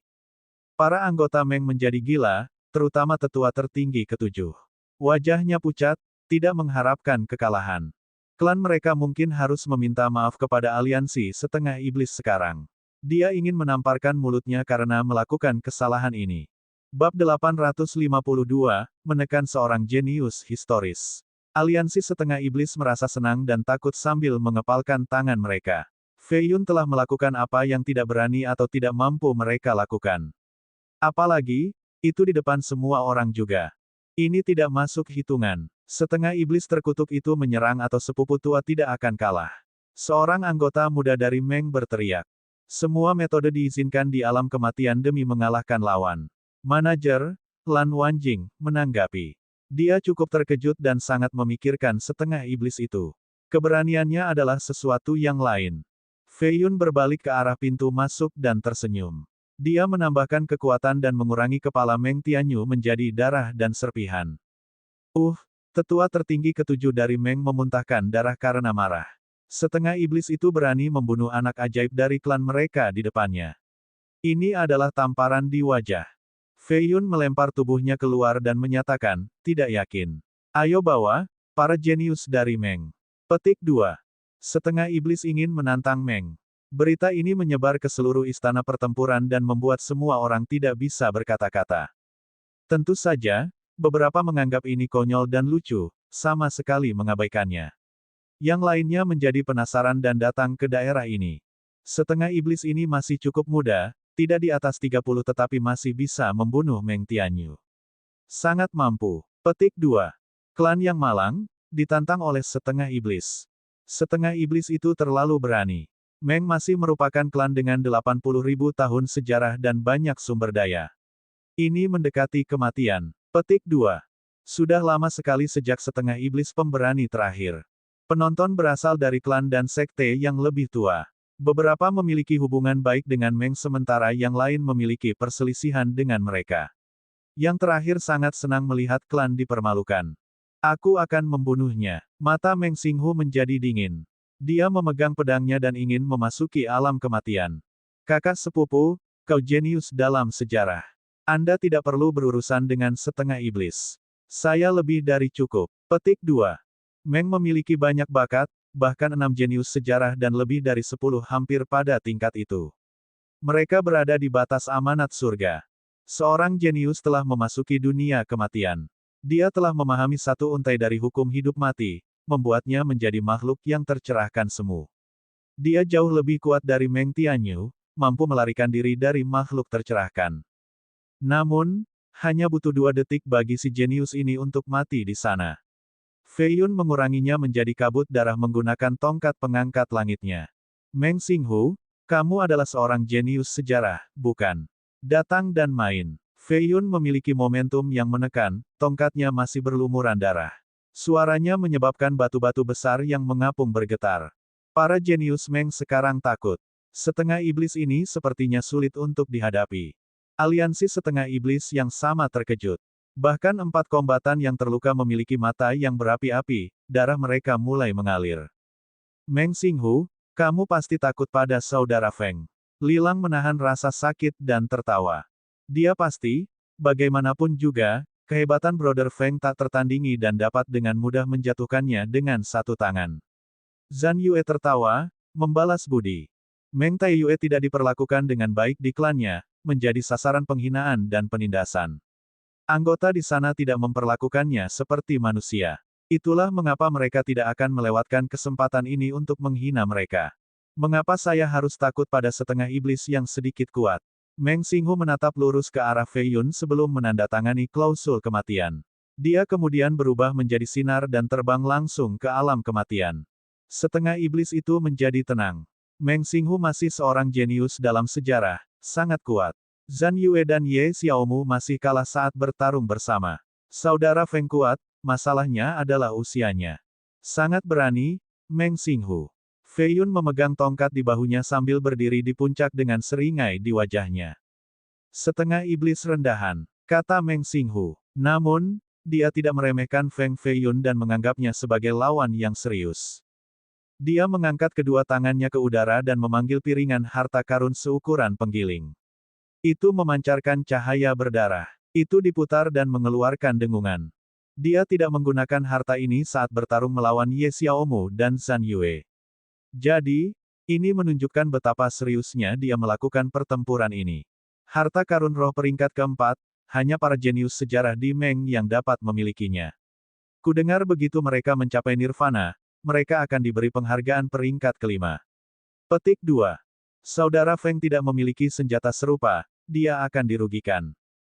Para anggota Meng menjadi gila, terutama tetua tertinggi ketujuh. Wajahnya pucat, tidak mengharapkan kekalahan. Klan mereka mungkin harus meminta maaf kepada aliansi setengah iblis sekarang. Dia ingin menamparkan mulutnya karena melakukan kesalahan ini. Bab 852, menekan seorang jenius historis. Aliansi setengah iblis merasa senang dan takut sambil mengepalkan tangan mereka. Fei Yun telah melakukan apa yang tidak berani atau tidak mampu mereka lakukan. Apalagi, itu di depan semua orang juga. Ini tidak masuk hitungan. Setengah iblis terkutuk itu menyerang atau sepupu tua tidak akan kalah. Seorang anggota muda dari Meng berteriak. Semua metode diizinkan di alam kematian demi mengalahkan lawan. Manajer, Lan Wanjing, menanggapi. Dia cukup terkejut dan sangat memikirkan setengah iblis itu. Keberaniannya adalah sesuatu yang lain. Fei Yun berbalik ke arah pintu masuk dan tersenyum. Dia menambahkan kekuatan dan mengurangi kepala Meng Tianyu menjadi darah dan serpihan. Tetua tertinggi ketujuh dari Meng memuntahkan darah karena marah. Setengah iblis itu berani membunuh anak ajaib dari klan mereka di depannya. Ini adalah tamparan di wajah. Fei Yun melempar tubuhnya keluar dan menyatakan, tidak yakin. Ayo bawa, para jenius dari Meng. Petik 2. Setengah iblis ingin menantang Meng. Berita ini menyebar ke seluruh istana pertempuran dan membuat semua orang tidak bisa berkata-kata. Tentu saja, beberapa menganggap ini konyol dan lucu, sama sekali mengabaikannya. Yang lainnya menjadi penasaran dan datang ke daerah ini. Setengah iblis ini masih cukup muda, tidak di atas 30 tetapi masih bisa membunuh Meng Tianyu. Sangat mampu. Petik 2. Klan yang malang, ditantang oleh setengah iblis. Setengah iblis itu terlalu berani. Meng masih merupakan klan dengan 80.000 tahun sejarah dan banyak sumber daya. Ini mendekati kematian. Petik 2. Sudah lama sekali sejak setengah iblis pemberani terakhir. Penonton berasal dari klan dan sekte yang lebih tua. Beberapa memiliki hubungan baik dengan Meng sementara yang lain memiliki perselisihan dengan mereka. Yang terakhir sangat senang melihat klan dipermalukan. Aku akan membunuhnya. Mata Meng Xinghu menjadi dingin. Dia memegang pedangnya dan ingin memasuki alam kematian. Kakak sepupu, kau jenius dalam sejarah. Anda tidak perlu berurusan dengan setengah iblis. Saya lebih dari cukup. Petik 2. Meng memiliki banyak bakat, bahkan 6 jenius sejarah dan lebih dari 10 hampir pada tingkat itu. Mereka berada di batas amanat surga. Seorang jenius telah memasuki dunia kematian. Dia telah memahami satu untai dari hukum hidup mati, membuatnya menjadi makhluk yang tercerahkan semu. Dia jauh lebih kuat dari Meng Tianyu, mampu melarikan diri dari makhluk tercerahkan. Namun, hanya butuh 2 detik bagi si jenius ini untuk mati di sana. Fei Yun menguranginya menjadi kabut darah menggunakan tongkat pengangkat langitnya. Meng Xinghu, kamu adalah seorang jenius sejarah, bukan? Datang dan main. Fei Yun memiliki momentum yang menekan, tongkatnya masih berlumuran darah. Suaranya menyebabkan batu-batu besar yang mengapung bergetar. Para jenius Meng sekarang takut. Setengah iblis ini sepertinya sulit untuk dihadapi. Aliansi setengah iblis yang sama terkejut. Bahkan 4 kombatan yang terluka memiliki mata yang berapi-api, darah mereka mulai mengalir. Meng Xinghu, kamu pasti takut pada saudara Feng. Lilang menahan rasa sakit dan tertawa. Dia pasti, bagaimanapun juga, kehebatan Brother Feng tak tertandingi dan dapat dengan mudah menjatuhkannya dengan satu tangan. Zhan Yue tertawa, membalas budi. Meng Taiyue tidak diperlakukan dengan baik di klannya, menjadi sasaran penghinaan dan penindasan. Anggota di sana tidak memperlakukannya seperti manusia. Itulah mengapa mereka tidak akan melewatkan kesempatan ini untuk menghina mereka. Mengapa saya harus takut pada setengah iblis yang sedikit kuat? Meng Xinghu menatap lurus ke arah Fei Yun sebelum menandatangani klausul kematian. Dia kemudian berubah menjadi sinar dan terbang langsung ke alam kematian. Setengah iblis itu menjadi tenang. Meng Xinghu masih seorang jenius dalam sejarah, sangat kuat. Zhan Yue dan Ye Xiaomu masih kalah saat bertarung bersama. Saudara Feng kuat, masalahnya adalah usianya. Sangat berani, Meng Xinghu. Fei Yun memegang tongkat di bahunya sambil berdiri di puncak dengan seringai di wajahnya. Setengah iblis rendahan, kata Meng Xinghu. Namun, dia tidak meremehkan Feng Fei Yun dan menganggapnya sebagai lawan yang serius. Dia mengangkat kedua tangannya ke udara dan memanggil piringan harta karun seukuran penggiling. Itu memancarkan cahaya berdarah. Itu diputar dan mengeluarkan dengungan. Dia tidak menggunakan harta ini saat bertarung melawan Ye Xiaomu dan Zhan Yue. Jadi, ini menunjukkan betapa seriusnya dia melakukan pertempuran ini. Harta karun roh peringkat keempat, hanya para jenius sejarah di Meng yang dapat memilikinya. Kudengar begitu mereka mencapai nirvana, mereka akan diberi penghargaan peringkat kelima. Petik 2. Saudara Feng tidak memiliki senjata serupa, dia akan dirugikan.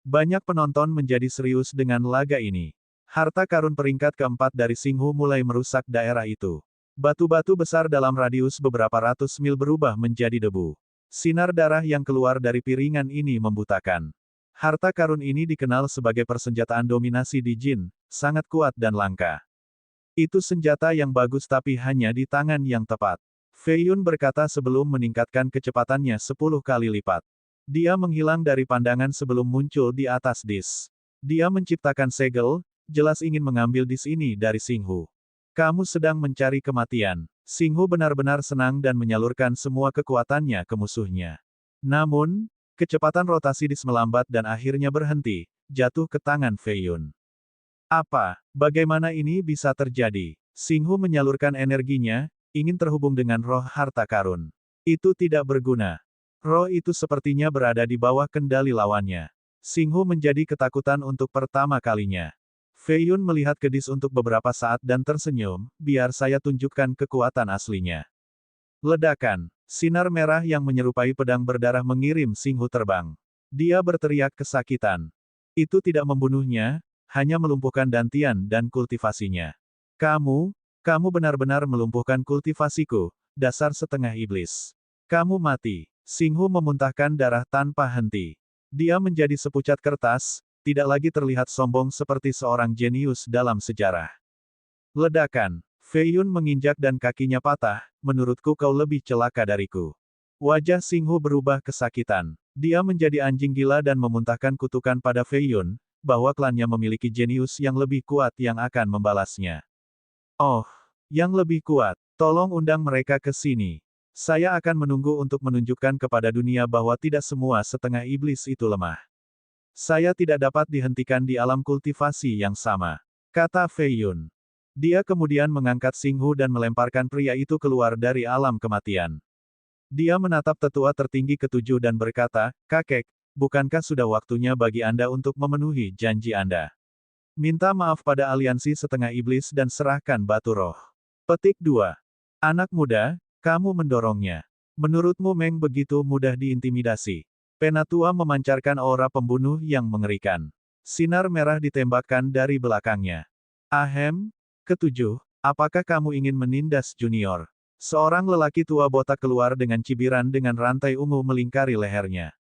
Banyak penonton menjadi serius dengan laga ini. Harta karun peringkat keempat dari Xinghu mulai merusak daerah itu. Batu-batu besar dalam radius beberapa ratus mil berubah menjadi debu. Sinar darah yang keluar dari piringan ini membutakan. Harta karun ini dikenal sebagai persenjataan dominasi di Jin, sangat kuat dan langka. Itu senjata yang bagus tapi hanya di tangan yang tepat. Fei Yun berkata sebelum meningkatkan kecepatannya 10 kali lipat. Dia menghilang dari pandangan sebelum muncul di atas dis. Dia menciptakan segel, jelas ingin mengambil dis ini dari Xinghu. Kamu sedang mencari kematian. Xinghu benar-benar senang dan menyalurkan semua kekuatannya ke musuhnya. Namun, kecepatan rotasi dis melambat dan akhirnya berhenti, jatuh ke tangan Fei Yun. Apa? Bagaimana ini bisa terjadi? Xinghu menyalurkan energinya, ingin terhubung dengan roh harta karun. Itu tidak berguna. Roh itu sepertinya berada di bawah kendali lawannya. Xinghu menjadi ketakutan untuk pertama kalinya. Fei Yun melihat ke dis untuk beberapa saat dan tersenyum, biar saya tunjukkan kekuatan aslinya. Ledakan. Sinar merah yang menyerupai pedang berdarah mengirim Xinghu terbang. Dia berteriak kesakitan. Itu tidak membunuhnya, hanya melumpuhkan dantian dan kultivasinya. Kamu benar-benar melumpuhkan kultivasiku, dasar setengah iblis. Kamu mati. Xinghu memuntahkan darah tanpa henti. Dia menjadi sepucat kertas, tidak lagi terlihat sombong seperti seorang jenius dalam sejarah. Ledakan. Fei Yun menginjak dan kakinya patah, menurutku kau lebih celaka dariku. Wajah Xinghu berubah kesakitan. Dia menjadi anjing gila dan memuntahkan kutukan pada Fei Yun, bahwa klannya memiliki jenius yang lebih kuat yang akan membalasnya. Oh, yang lebih kuat. Tolong undang mereka ke sini. Saya akan menunggu untuk menunjukkan kepada dunia bahwa tidak semua setengah iblis itu lemah. Saya tidak dapat dihentikan di alam kultivasi yang sama, kata Fei Yun. Dia kemudian mengangkat Xinghu dan melemparkan pria itu keluar dari alam kematian. Dia menatap tetua tertinggi ketujuh dan berkata, "Kakek, bukankah sudah waktunya bagi Anda untuk memenuhi janji Anda? Minta maaf pada aliansi setengah iblis dan serahkan batu roh." Petik 2. Anak muda, kamu mendorongnya. Menurutmu Meng begitu mudah diintimidasi? Penatua memancarkan aura pembunuh yang mengerikan. Sinar merah ditembakkan dari belakangnya. Ahem, ketujuh, apakah kamu ingin menindas junior? Seorang lelaki tua botak keluar dengan cibiran dengan rantai ungu melingkari lehernya.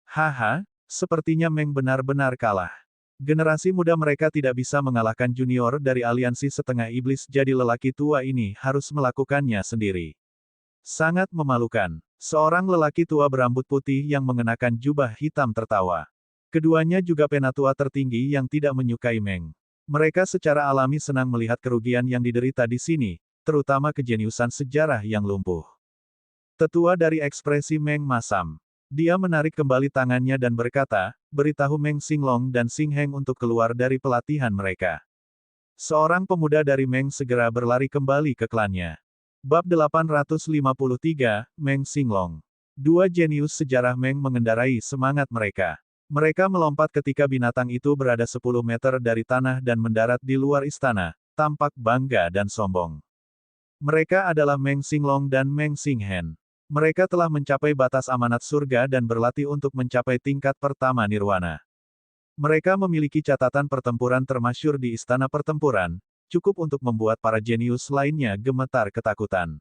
Haha, sepertinya Meng benar-benar kalah. Generasi muda mereka tidak bisa mengalahkan junior dari aliansi setengah iblis, jadi lelaki tua ini harus melakukannya sendiri. Sangat memalukan. Seorang lelaki tua berambut putih yang mengenakan jubah hitam tertawa. Keduanya juga penatua tertinggi yang tidak menyukai Meng. Mereka secara alami senang melihat kerugian yang diderita di sini, terutama kejeniusan sejarah yang lumpuh. Tetua dari ekspresi Meng masam. Dia menarik kembali tangannya dan berkata, beritahu Meng Xinglong dan Xing Heng untuk keluar dari pelatihan mereka. Seorang pemuda dari Meng segera berlari kembali ke klannya. Bab 853, Meng Xinglong. Dua jenius sejarah Meng mengendarai semangat mereka. Mereka melompat ketika binatang itu berada 10 meter dari tanah dan mendarat di luar istana, tampak bangga dan sombong. Mereka adalah Meng Xinglong dan Meng Xing Hen. Mereka telah mencapai batas amanat surga dan berlatih untuk mencapai tingkat pertama nirwana. Mereka memiliki catatan pertempuran termasyhur di istana pertempuran, cukup untuk membuat para jenius lainnya gemetar ketakutan.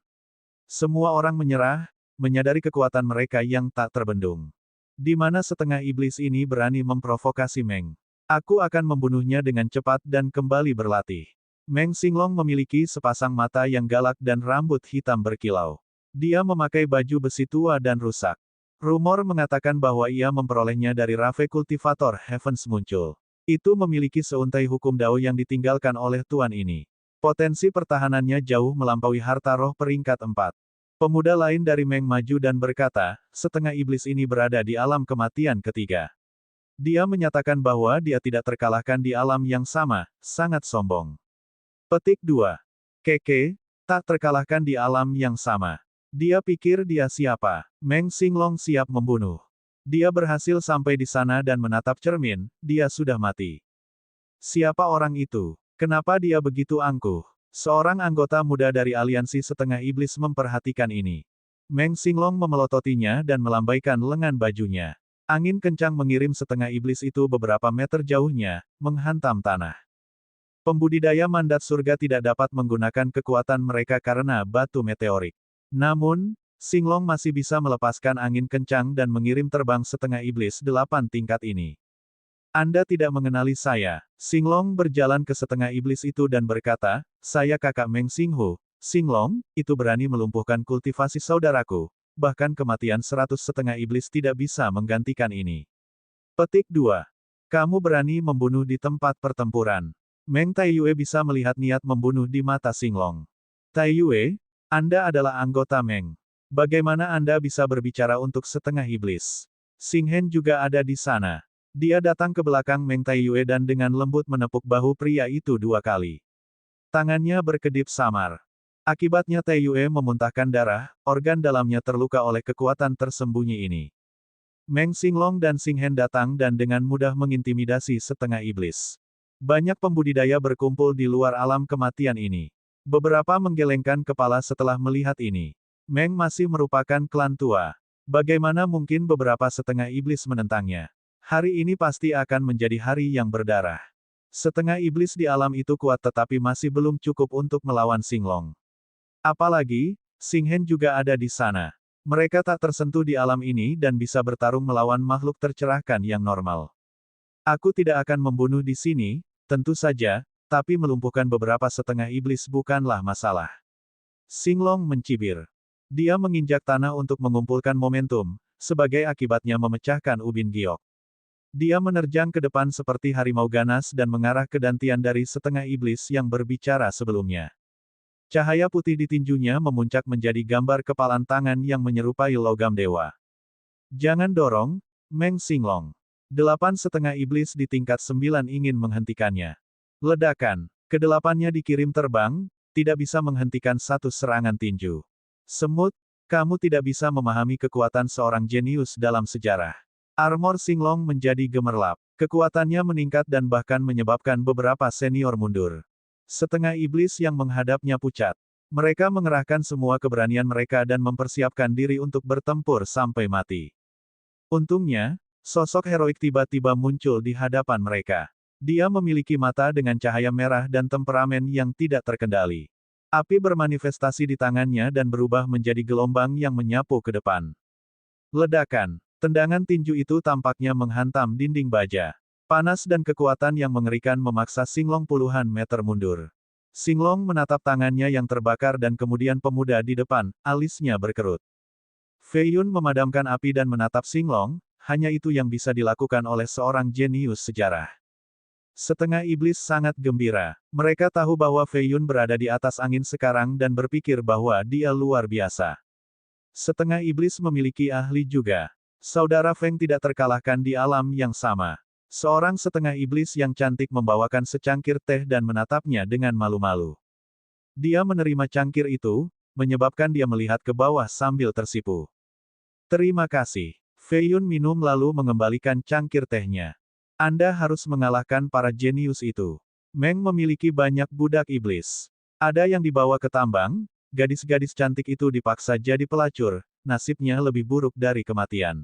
Semua orang menyerah, menyadari kekuatan mereka yang tak terbendung. Di mana setengah iblis ini berani memprovokasi Meng. Aku akan membunuhnya dengan cepat dan kembali berlatih. Meng Xinglong memiliki sepasang mata yang galak dan rambut hitam berkilau. Dia memakai baju besi tua dan rusak. Rumor mengatakan bahwa ia memperolehnya dari Rave Kultivator Heavens muncul. Itu memiliki seuntai hukum Dao yang ditinggalkan oleh tuan ini. Potensi pertahanannya jauh melampaui harta roh peringkat 4. Pemuda lain dari Meng maju dan berkata, setengah iblis ini berada di alam kematian ketiga. Dia menyatakan bahwa dia tidak terkalahkan di alam yang sama, sangat sombong. Petik 2. Keke, tak terkalahkan di alam yang sama. Dia pikir dia siapa? Meng Xinglong siap membunuh. Dia berhasil sampai di sana dan menatap cermin, dia sudah mati. Siapa orang itu? Kenapa dia begitu angkuh? Seorang anggota muda dari aliansi setengah iblis memperhatikan ini. Meng Xinglong memelototinya dan melambaikan lengan bajunya. Angin kencang mengirim setengah iblis itu beberapa meter jauhnya, menghantam tanah. Pembudidaya mandat surga tidak dapat menggunakan kekuatan mereka karena batu meteorik. Namun, Xinglong masih bisa melepaskan angin kencang dan mengirim terbang setengah iblis 8 tingkat ini. Anda tidak mengenali saya. Xinglong berjalan ke setengah iblis itu dan berkata, saya kakak Meng Xinghu. Xinglong, itu berani melumpuhkan kultivasi saudaraku. Bahkan kematian 100 setengah iblis tidak bisa menggantikan ini. Petik 2. Kamu berani membunuh di tempat pertempuran. Meng Taiyue bisa melihat niat membunuh di mata Xinglong. Taiyue, Anda adalah anggota Meng. Bagaimana Anda bisa berbicara untuk setengah iblis? Xing Hen juga ada di sana. Dia datang ke belakang Meng Taiyue dan dengan lembut menepuk bahu pria itu 2 kali. Tangannya berkedip samar. Akibatnya Taiyue memuntahkan darah, organ dalamnya terluka oleh kekuatan tersembunyi ini. Meng Xinglong dan Xing Hen datang dan dengan mudah mengintimidasi setengah iblis. Banyak pembudidaya berkumpul di luar alam kematian ini. Beberapa menggelengkan kepala setelah melihat ini. Meng masih merupakan klan tua. Bagaimana mungkin beberapa setengah iblis menentangnya? Hari ini pasti akan menjadi hari yang berdarah. Setengah iblis di alam itu kuat tetapi masih belum cukup untuk melawan Xinglong. Apalagi, Xing Hen juga ada di sana. Mereka tak tersentuh di alam ini dan bisa bertarung melawan makhluk tercerahkan yang normal. Aku tidak akan membunuh di sini, tentu saja, tapi melumpuhkan beberapa setengah iblis bukanlah masalah. Xinglong mencibir. Dia menginjak tanah untuk mengumpulkan momentum, sebagai akibatnya memecahkan ubin giok. Dia menerjang ke depan seperti harimau ganas dan mengarah ke dantian dari setengah iblis yang berbicara sebelumnya. Cahaya putih di tinjunya memuncak menjadi gambar kepalan tangan yang menyerupai logam dewa. Jangan dorong, Meng Xinglong. 8,5 iblis di tingkat 9 ingin menghentikannya. Ledakan. Kedelapannya dikirim terbang, tidak bisa menghentikan satu serangan tinju. Semut, kamu tidak bisa memahami kekuatan seorang jenius dalam sejarah. Armor Xinglong menjadi gemerlap. Kekuatannya meningkat dan bahkan menyebabkan beberapa senior mundur. Setengah iblis yang menghadapnya pucat. Mereka mengerahkan semua keberanian mereka dan mempersiapkan diri untuk bertempur sampai mati. Untungnya, sosok heroik tiba-tiba muncul di hadapan mereka. Dia memiliki mata dengan cahaya merah dan temperamen yang tidak terkendali. Api bermanifestasi di tangannya dan berubah menjadi gelombang yang menyapu ke depan. Ledakan. Tendangan tinju itu tampaknya menghantam dinding baja. Panas dan kekuatan yang mengerikan memaksa Xinglong puluhan meter mundur. Xinglong menatap tangannya yang terbakar dan kemudian pemuda di depan, alisnya berkerut. Fei Yun memadamkan api dan menatap Xinglong, hanya itu yang bisa dilakukan oleh seorang jenius sejarah. Setengah iblis sangat gembira. Mereka tahu bahwa Fei Yun berada di atas angin sekarang dan berpikir bahwa dia luar biasa. Setengah iblis memiliki ahli juga. Saudara Feng tidak terkalahkan di alam yang sama. Seorang setengah iblis yang cantik membawakan secangkir teh dan menatapnya dengan malu-malu. Dia menerima cangkir itu, menyebabkan dia melihat ke bawah sambil tersipu. Terima kasih. Fei Yun minum lalu mengembalikan cangkir tehnya. Anda harus mengalahkan para jenius itu. Meng memiliki banyak budak iblis. Ada yang dibawa ke tambang, gadis-gadis cantik itu dipaksa jadi pelacur, nasibnya lebih buruk dari kematian.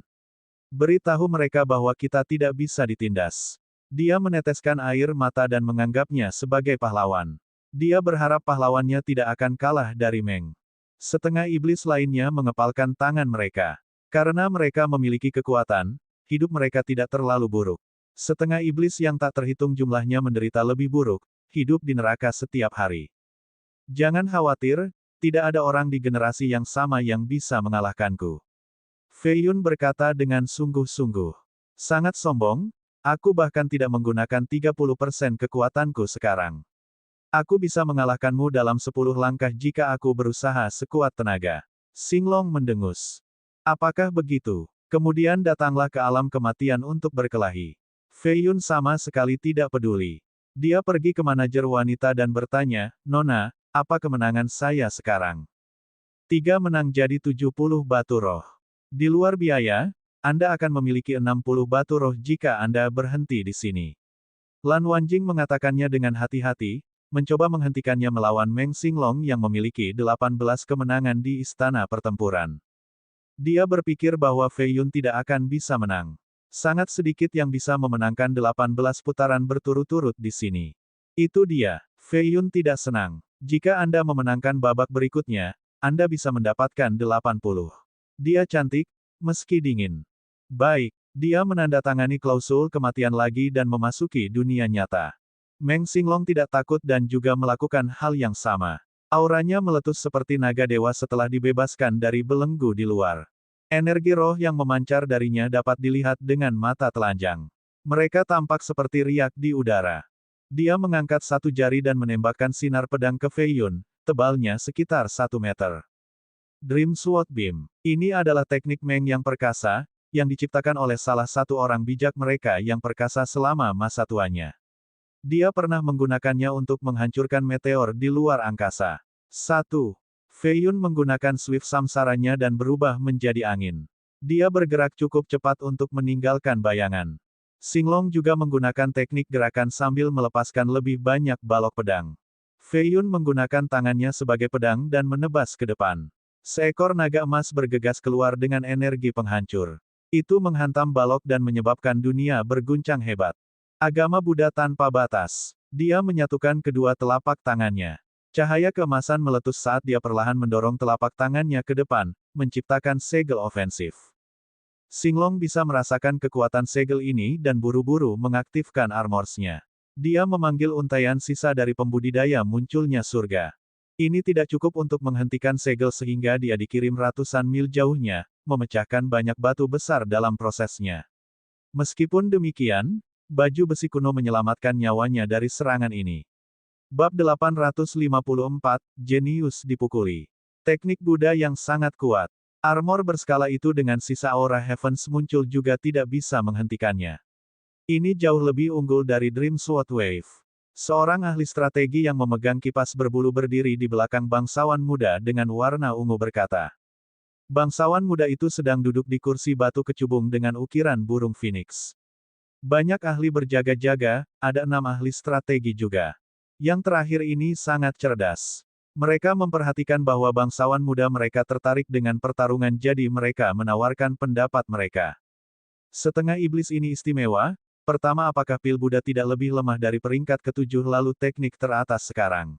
Beritahu mereka bahwa kita tidak bisa ditindas. Dia meneteskan air mata dan menganggapnya sebagai pahlawan. Dia berharap pahlawannya tidak akan kalah dari Meng. Setengah iblis lainnya mengepalkan tangan mereka. Karena mereka memiliki kekuatan, hidup mereka tidak terlalu buruk. Setengah iblis yang tak terhitung jumlahnya menderita lebih buruk, hidup di neraka setiap hari. Jangan khawatir, tidak ada orang di generasi yang sama yang bisa mengalahkanku. Fei Yun berkata dengan sungguh-sungguh. Sangat sombong, aku bahkan tidak menggunakan 30% kekuatanku sekarang. Aku bisa mengalahkanmu dalam 10 langkah jika aku berusaha sekuat tenaga. Xinglong mendengus. Apakah begitu? Kemudian datanglah ke alam kematian untuk berkelahi. Fei Yun sama sekali tidak peduli. Dia pergi ke manajer wanita dan bertanya, Nona, apa kemenangan saya sekarang? 3 menang jadi 70 batu roh. Di luar biaya, Anda akan memiliki 60 batu roh jika Anda berhenti di sini. Lan Wanjing mengatakannya dengan hati-hati, mencoba menghentikannya melawan Meng Xinglong yang memiliki 18 kemenangan di istana pertempuran. Dia berpikir bahwa Fei Yun tidak akan bisa menang. Sangat sedikit yang bisa memenangkan 18 putaran berturut-turut di sini. Itu dia. Fei Yun tidak senang. Jika Anda memenangkan babak berikutnya, Anda bisa mendapatkan 80. Dia cantik, meski dingin. Baik, dia menandatangani klausul kematian lagi dan memasuki dunia nyata. Meng Xinglong tidak takut dan juga melakukan hal yang sama. Auranya meletus seperti naga dewa setelah dibebaskan dari belenggu di luar. Energi roh yang memancar darinya dapat dilihat dengan mata telanjang. Mereka tampak seperti riak di udara. Dia mengangkat satu jari dan menembakkan sinar pedang ke Fei Yun, tebalnya sekitar 1 meter. Dream Sword Beam. Ini adalah teknik Meng yang perkasa, yang diciptakan oleh salah satu orang bijak mereka yang perkasa selama masa tuanya. Dia pernah menggunakannya untuk menghancurkan meteor di luar angkasa. 1. Fei Yun menggunakan Swift Samsaranya dan berubah menjadi angin. Dia bergerak cukup cepat untuk meninggalkan bayangan. Xinglong juga menggunakan teknik gerakan sambil melepaskan lebih banyak balok pedang. Fei Yun menggunakan tangannya sebagai pedang dan menebas ke depan. Seekor naga emas bergegas keluar dengan energi penghancur. Itu menghantam balok dan menyebabkan dunia berguncang hebat. Agama Buddha tanpa batas. Dia menyatukan kedua telapak tangannya. Cahaya keemasan meletus saat dia perlahan mendorong telapak tangannya ke depan, menciptakan segel ofensif. Xinglong bisa merasakan kekuatan segel ini dan buru-buru mengaktifkan armorsnya. Dia memanggil untaian sisa dari pembudidaya munculnya surga. Ini tidak cukup untuk menghentikan segel sehingga dia dikirim ratusan mil jauhnya, memecahkan banyak batu besar dalam prosesnya. Meskipun demikian, baju besi kuno menyelamatkan nyawanya dari serangan ini. Bab 854, Jenius dipukuli. Teknik Buddha yang sangat kuat. Armor berskala itu dengan sisa aura Heavens muncul juga tidak bisa menghentikannya. Ini jauh lebih unggul dari Dream Sword Wave. Seorang ahli strategi yang memegang kipas berbulu berdiri di belakang bangsawan muda dengan warna ungu berkata. Bangsawan muda itu sedang duduk di kursi batu kecubung dengan ukiran burung phoenix. Banyak ahli berjaga-jaga, ada 6 ahli strategi juga. Yang terakhir ini sangat cerdas. Mereka memperhatikan bahwa bangsawan muda mereka tertarik dengan pertarungan jadi mereka menawarkan pendapat mereka. Setengah iblis ini istimewa. Pertama, apakah pil Buddha tidak lebih lemah dari peringkat ke-7 lalu teknik teratas sekarang?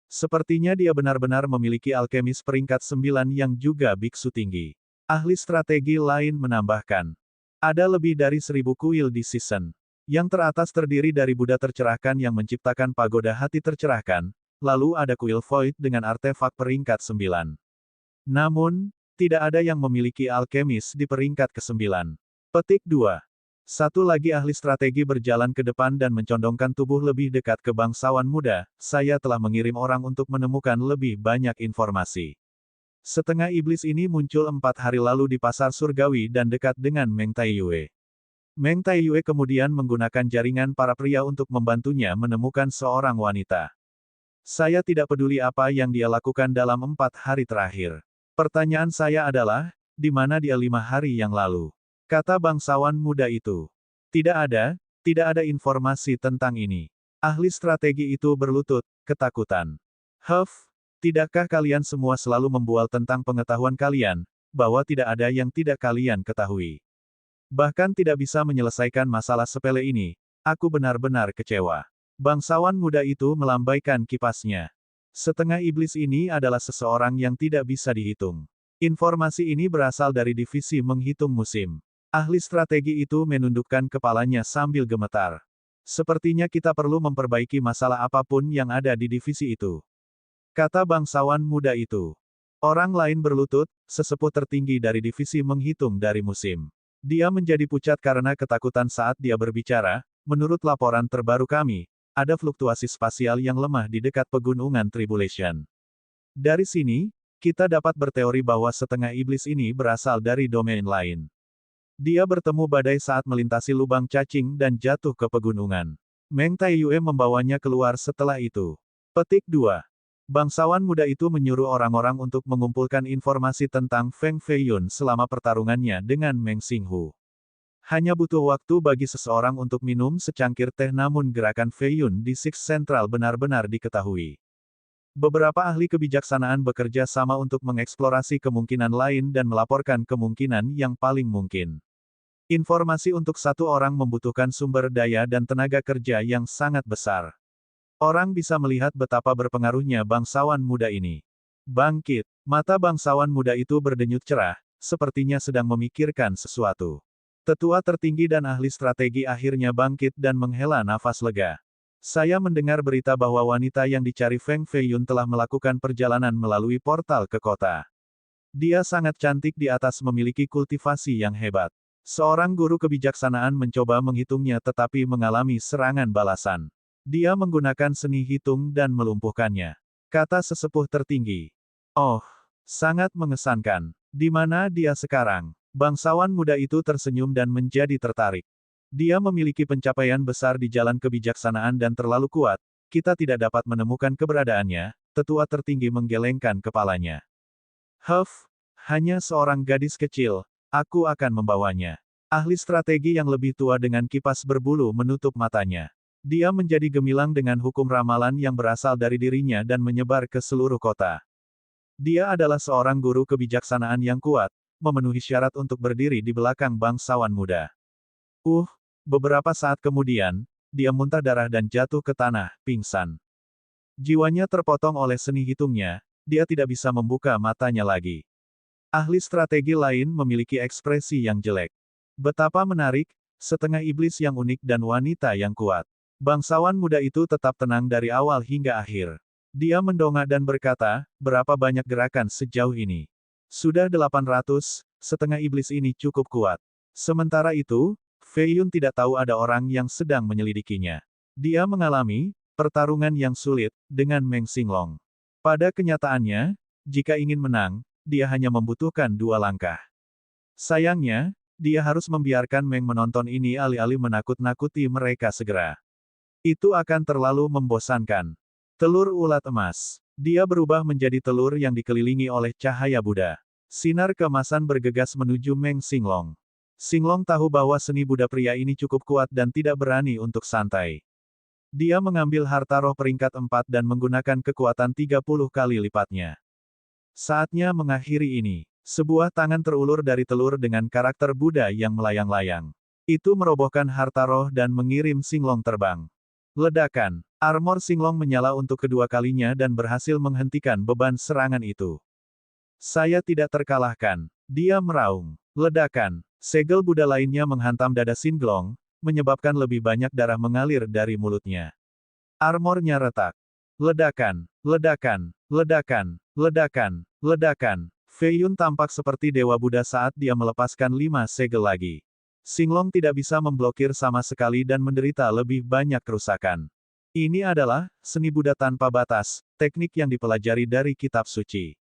Sepertinya dia benar-benar memiliki alkemis peringkat 9 yang juga biksu tinggi. Ahli strategi lain menambahkan. Ada lebih dari 1000 kuil di season. Yang teratas terdiri dari Buddha tercerahkan yang menciptakan pagoda hati tercerahkan, lalu ada kuil void dengan artefak peringkat 9. Namun, tidak ada yang memiliki alkemis di peringkat ke-9. Petik 2. Satu lagi ahli strategi berjalan ke depan dan mencondongkan tubuh lebih dekat ke bangsawan muda. Saya telah mengirim orang untuk menemukan lebih banyak informasi. Setengah iblis ini muncul 4 hari lalu di pasar surgawi dan dekat dengan Meng Taiyue. Meng Taiyue kemudian menggunakan jaringan para pria untuk membantunya menemukan seorang wanita. Saya tidak peduli apa yang dia lakukan dalam 4 hari terakhir. Pertanyaan saya adalah, di mana dia 5 hari yang lalu? Kata bangsawan muda itu. Tidak ada informasi tentang ini. Ahli strategi itu berlutut, ketakutan. Tidakkah kalian semua selalu membual tentang pengetahuan kalian, bahwa tidak ada yang tidak kalian ketahui? Bahkan tidak bisa menyelesaikan masalah sepele ini, aku benar-benar kecewa. Bangsawan muda itu melambaikan kipasnya. Setengah iblis ini adalah seseorang yang tidak bisa dihitung. Informasi ini berasal dari divisi menghitung musim. Ahli strategi itu menundukkan kepalanya sambil gemetar. Sepertinya kita perlu memperbaiki masalah apapun yang ada di divisi itu. Kata bangsawan muda itu. Orang lain berlutut, sesepuh tertinggi dari divisi menghitung dari musim. Dia menjadi pucat karena ketakutan saat dia berbicara. Menurut laporan terbaru kami, ada fluktuasi spasial yang lemah di dekat pegunungan Tribulation. Dari sini, kita dapat berteori bahwa setengah iblis ini berasal dari domain lain. Dia bertemu badai saat melintasi lubang cacing dan jatuh ke pegunungan. Meng Taiyue membawanya keluar setelah itu. Petik 2. Bangsawan muda itu menyuruh orang-orang untuk mengumpulkan informasi tentang Feng Feiyun selama pertarungannya dengan Meng Xinghu. Hanya butuh waktu bagi seseorang untuk minum secangkir teh namun gerakan Feiyun di Six Central benar-benar diketahui. Beberapa ahli kebijaksanaan bekerja sama untuk mengeksplorasi kemungkinan lain dan melaporkan kemungkinan yang paling mungkin. Informasi untuk satu orang membutuhkan sumber daya dan tenaga kerja yang sangat besar. Orang bisa melihat betapa berpengaruhnya bangsawan muda ini. Bangkit, mata bangsawan muda itu berdenyut cerah, sepertinya sedang memikirkan sesuatu. Tetua tertinggi dan ahli strategi akhirnya bangkit dan menghela nafas lega. Saya mendengar berita bahwa wanita yang dicari Feng Feiyun telah melakukan perjalanan melalui portal ke kota. Dia sangat cantik di atas memiliki kultivasi yang hebat. Seorang guru kebijaksanaan mencoba menghitungnya tetapi mengalami serangan balasan. Dia menggunakan seni hitung dan melumpuhkannya. Kata sesepuh tertinggi. Oh, sangat mengesankan. Di mana dia sekarang? Bangsawan muda itu tersenyum dan menjadi tertarik. Dia memiliki pencapaian besar di jalan kebijaksanaan dan terlalu kuat, kita tidak dapat menemukan keberadaannya, tetua tertinggi menggelengkan kepalanya. Hanya seorang gadis kecil, aku akan membawanya. Ahli strategi yang lebih tua dengan kipas berbulu menutup matanya. Dia menjadi gemilang dengan hukum ramalan yang berasal dari dirinya dan menyebar ke seluruh kota. Dia adalah seorang guru kebijaksanaan yang kuat, memenuhi syarat untuk berdiri di belakang bangsawan muda. Beberapa saat kemudian, dia muntah darah dan jatuh ke tanah, pingsan. Jiwanya terpotong oleh seni hitungnya, dia tidak bisa membuka matanya lagi. Ahli strategi lain memiliki ekspresi yang jelek. Betapa menarik, setengah iblis yang unik dan wanita yang kuat. Bangsawan muda itu tetap tenang dari awal hingga akhir. Dia mendongak dan berkata, berapa banyak gerakan sejauh ini? Sudah 800, setengah iblis ini cukup kuat. Sementara itu, Fei Yun tidak tahu ada orang yang sedang menyelidikinya. Dia mengalami pertarungan yang sulit dengan Meng Xinglong. Pada kenyataannya, jika ingin menang, dia hanya membutuhkan 2 langkah. Sayangnya, dia harus membiarkan Meng menonton ini alih-alih menakut-nakuti mereka segera. Itu akan terlalu membosankan. Telur ulat emas. Dia berubah menjadi telur yang dikelilingi oleh cahaya Buddha. Sinar keemasan bergegas menuju Meng Xinglong. Xinglong tahu bahwa seni Buddha pria ini cukup kuat dan tidak berani untuk santai. Dia mengambil harta roh peringkat 4 dan menggunakan kekuatan 30 kali lipatnya. Saatnya mengakhiri ini. Sebuah tangan terulur dari telur dengan karakter Buddha yang melayang-layang. Itu merobohkan harta roh dan mengirim Xinglong terbang. Ledakan. Armor Xinglong menyala untuk kedua kalinya dan berhasil menghentikan beban serangan itu. Saya tidak terkalahkan. Dia meraung. Ledakan. Segel Buddha lainnya menghantam dada Xinglong, menyebabkan lebih banyak darah mengalir dari mulutnya. Armornya retak. Ledakan. Ledakan. Ledakan. Ledakan. Ledakan. Fei Yun tampak seperti Dewa Buddha saat dia melepaskan 5 segel lagi. Xinglong tidak bisa memblokir sama sekali dan menderita lebih banyak kerusakan. Ini adalah seni Buddha tanpa batas, teknik yang dipelajari dari kitab suci.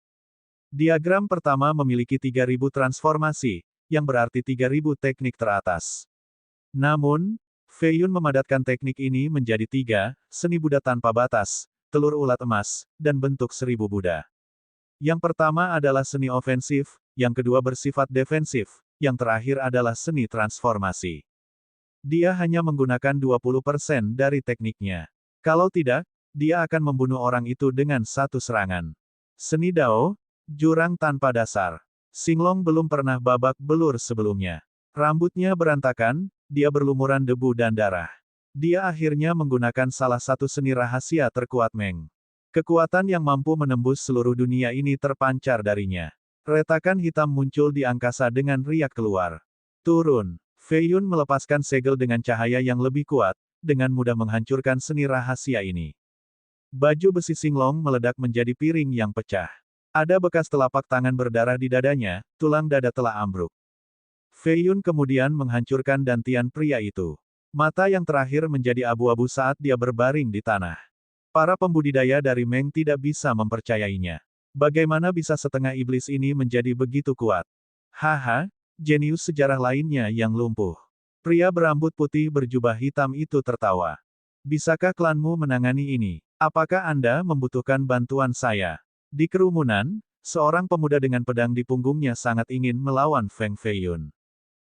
Diagram pertama memiliki 3000 transformasi, yang berarti 3000 teknik teratas. Namun, Fei Yun memadatkan teknik ini menjadi 3, seni Buddha tanpa batas, telur ulat emas, dan bentuk 1000 Buddha. Yang pertama adalah seni ofensif, yang kedua bersifat defensif, yang terakhir adalah seni transformasi. Dia hanya menggunakan 20% dari tekniknya. Kalau tidak, dia akan membunuh orang itu dengan satu serangan. Seni Dao, jurang tanpa dasar. Xinglong belum pernah babak belur sebelumnya. Rambutnya berantakan, dia berlumuran debu dan darah. Dia akhirnya menggunakan salah satu seni rahasia terkuat Meng. Kekuatan yang mampu menembus seluruh dunia ini terpancar darinya. Retakan hitam muncul di angkasa dengan riak keluar. Turun. Fei Yun melepaskan segel dengan cahaya yang lebih kuat, dengan mudah menghancurkan seni rahasia ini. Baju besi Xinglong meledak menjadi piring yang pecah. Ada bekas telapak tangan berdarah di dadanya, tulang dada telah ambruk. Fei Yun kemudian menghancurkan dantian pria itu. Mata yang terakhir menjadi abu-abu saat dia berbaring di tanah. Para pembudidaya dari Meng tidak bisa mempercayainya. Bagaimana bisa setengah iblis ini menjadi begitu kuat? Haha, jenius sejarah lainnya yang lumpuh. Pria berambut putih berjubah hitam itu tertawa. Bisakah klanmu menangani ini? Apakah Anda membutuhkan bantuan saya? Di kerumunan, seorang pemuda dengan pedang di punggungnya sangat ingin melawan Feng Fei Yun.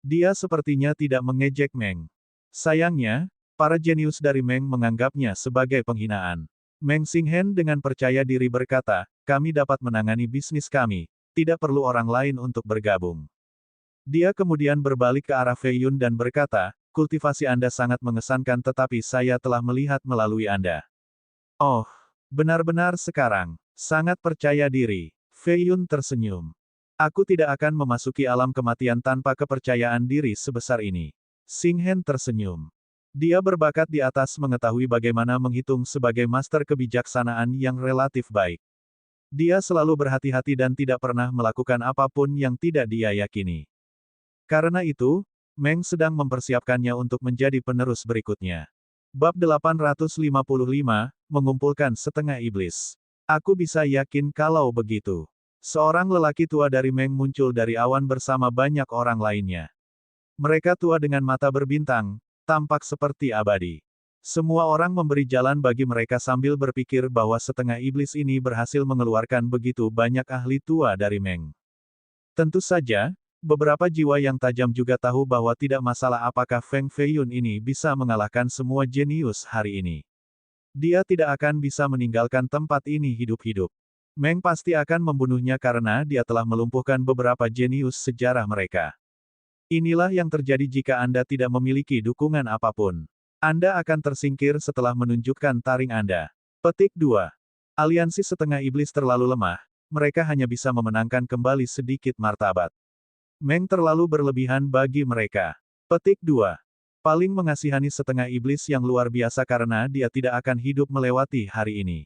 Dia sepertinya tidak mengejek Meng. Sayangnya, para jenius dari Meng menganggapnya sebagai penghinaan. Meng Xinghen dengan percaya diri berkata, kami dapat menangani bisnis kami, tidak perlu orang lain untuk bergabung. Dia kemudian berbalik ke arah Fei Yun dan berkata, kultivasi Anda sangat mengesankan tetapi saya telah melihat melalui Anda. Oh, benar-benar sekarang. Sangat percaya diri. Fei Yun tersenyum. Aku tidak akan memasuki alam kematian tanpa kepercayaan diri sebesar ini. Xinghen tersenyum. Dia berbakat di atas mengetahui bagaimana menghitung sebagai master kebijaksanaan yang relatif baik. Dia selalu berhati-hati dan tidak pernah melakukan apapun yang tidak dia yakini. Karena itu, Meng sedang mempersiapkannya untuk menjadi penerus berikutnya. Bab 855, mengumpulkan setengah iblis. Aku bisa yakin kalau begitu. Seorang lelaki tua dari Meng muncul dari awan bersama banyak orang lainnya. Mereka tua dengan mata berbintang, tampak seperti abadi. Semua orang memberi jalan bagi mereka sambil berpikir bahwa setengah iblis ini berhasil mengeluarkan begitu banyak ahli tua dari Meng. Tentu saja, beberapa jiwa yang tajam juga tahu bahwa tidak masalah apakah Feng Fei Yun ini bisa mengalahkan semua jenius hari ini. Dia tidak akan bisa meninggalkan tempat ini hidup-hidup. Meng pasti akan membunuhnya karena dia telah melumpuhkan beberapa jenius sejarah mereka. Inilah yang terjadi jika Anda tidak memiliki dukungan apapun. Anda akan tersingkir setelah menunjukkan taring Anda. Petik 2. Aliansi setengah iblis terlalu lemah, mereka hanya bisa memenangkan kembali sedikit martabat. Meng terlalu berlebihan bagi mereka. Petik 2. Paling mengasihani setengah iblis yang luar biasa karena dia tidak akan hidup melewati hari ini.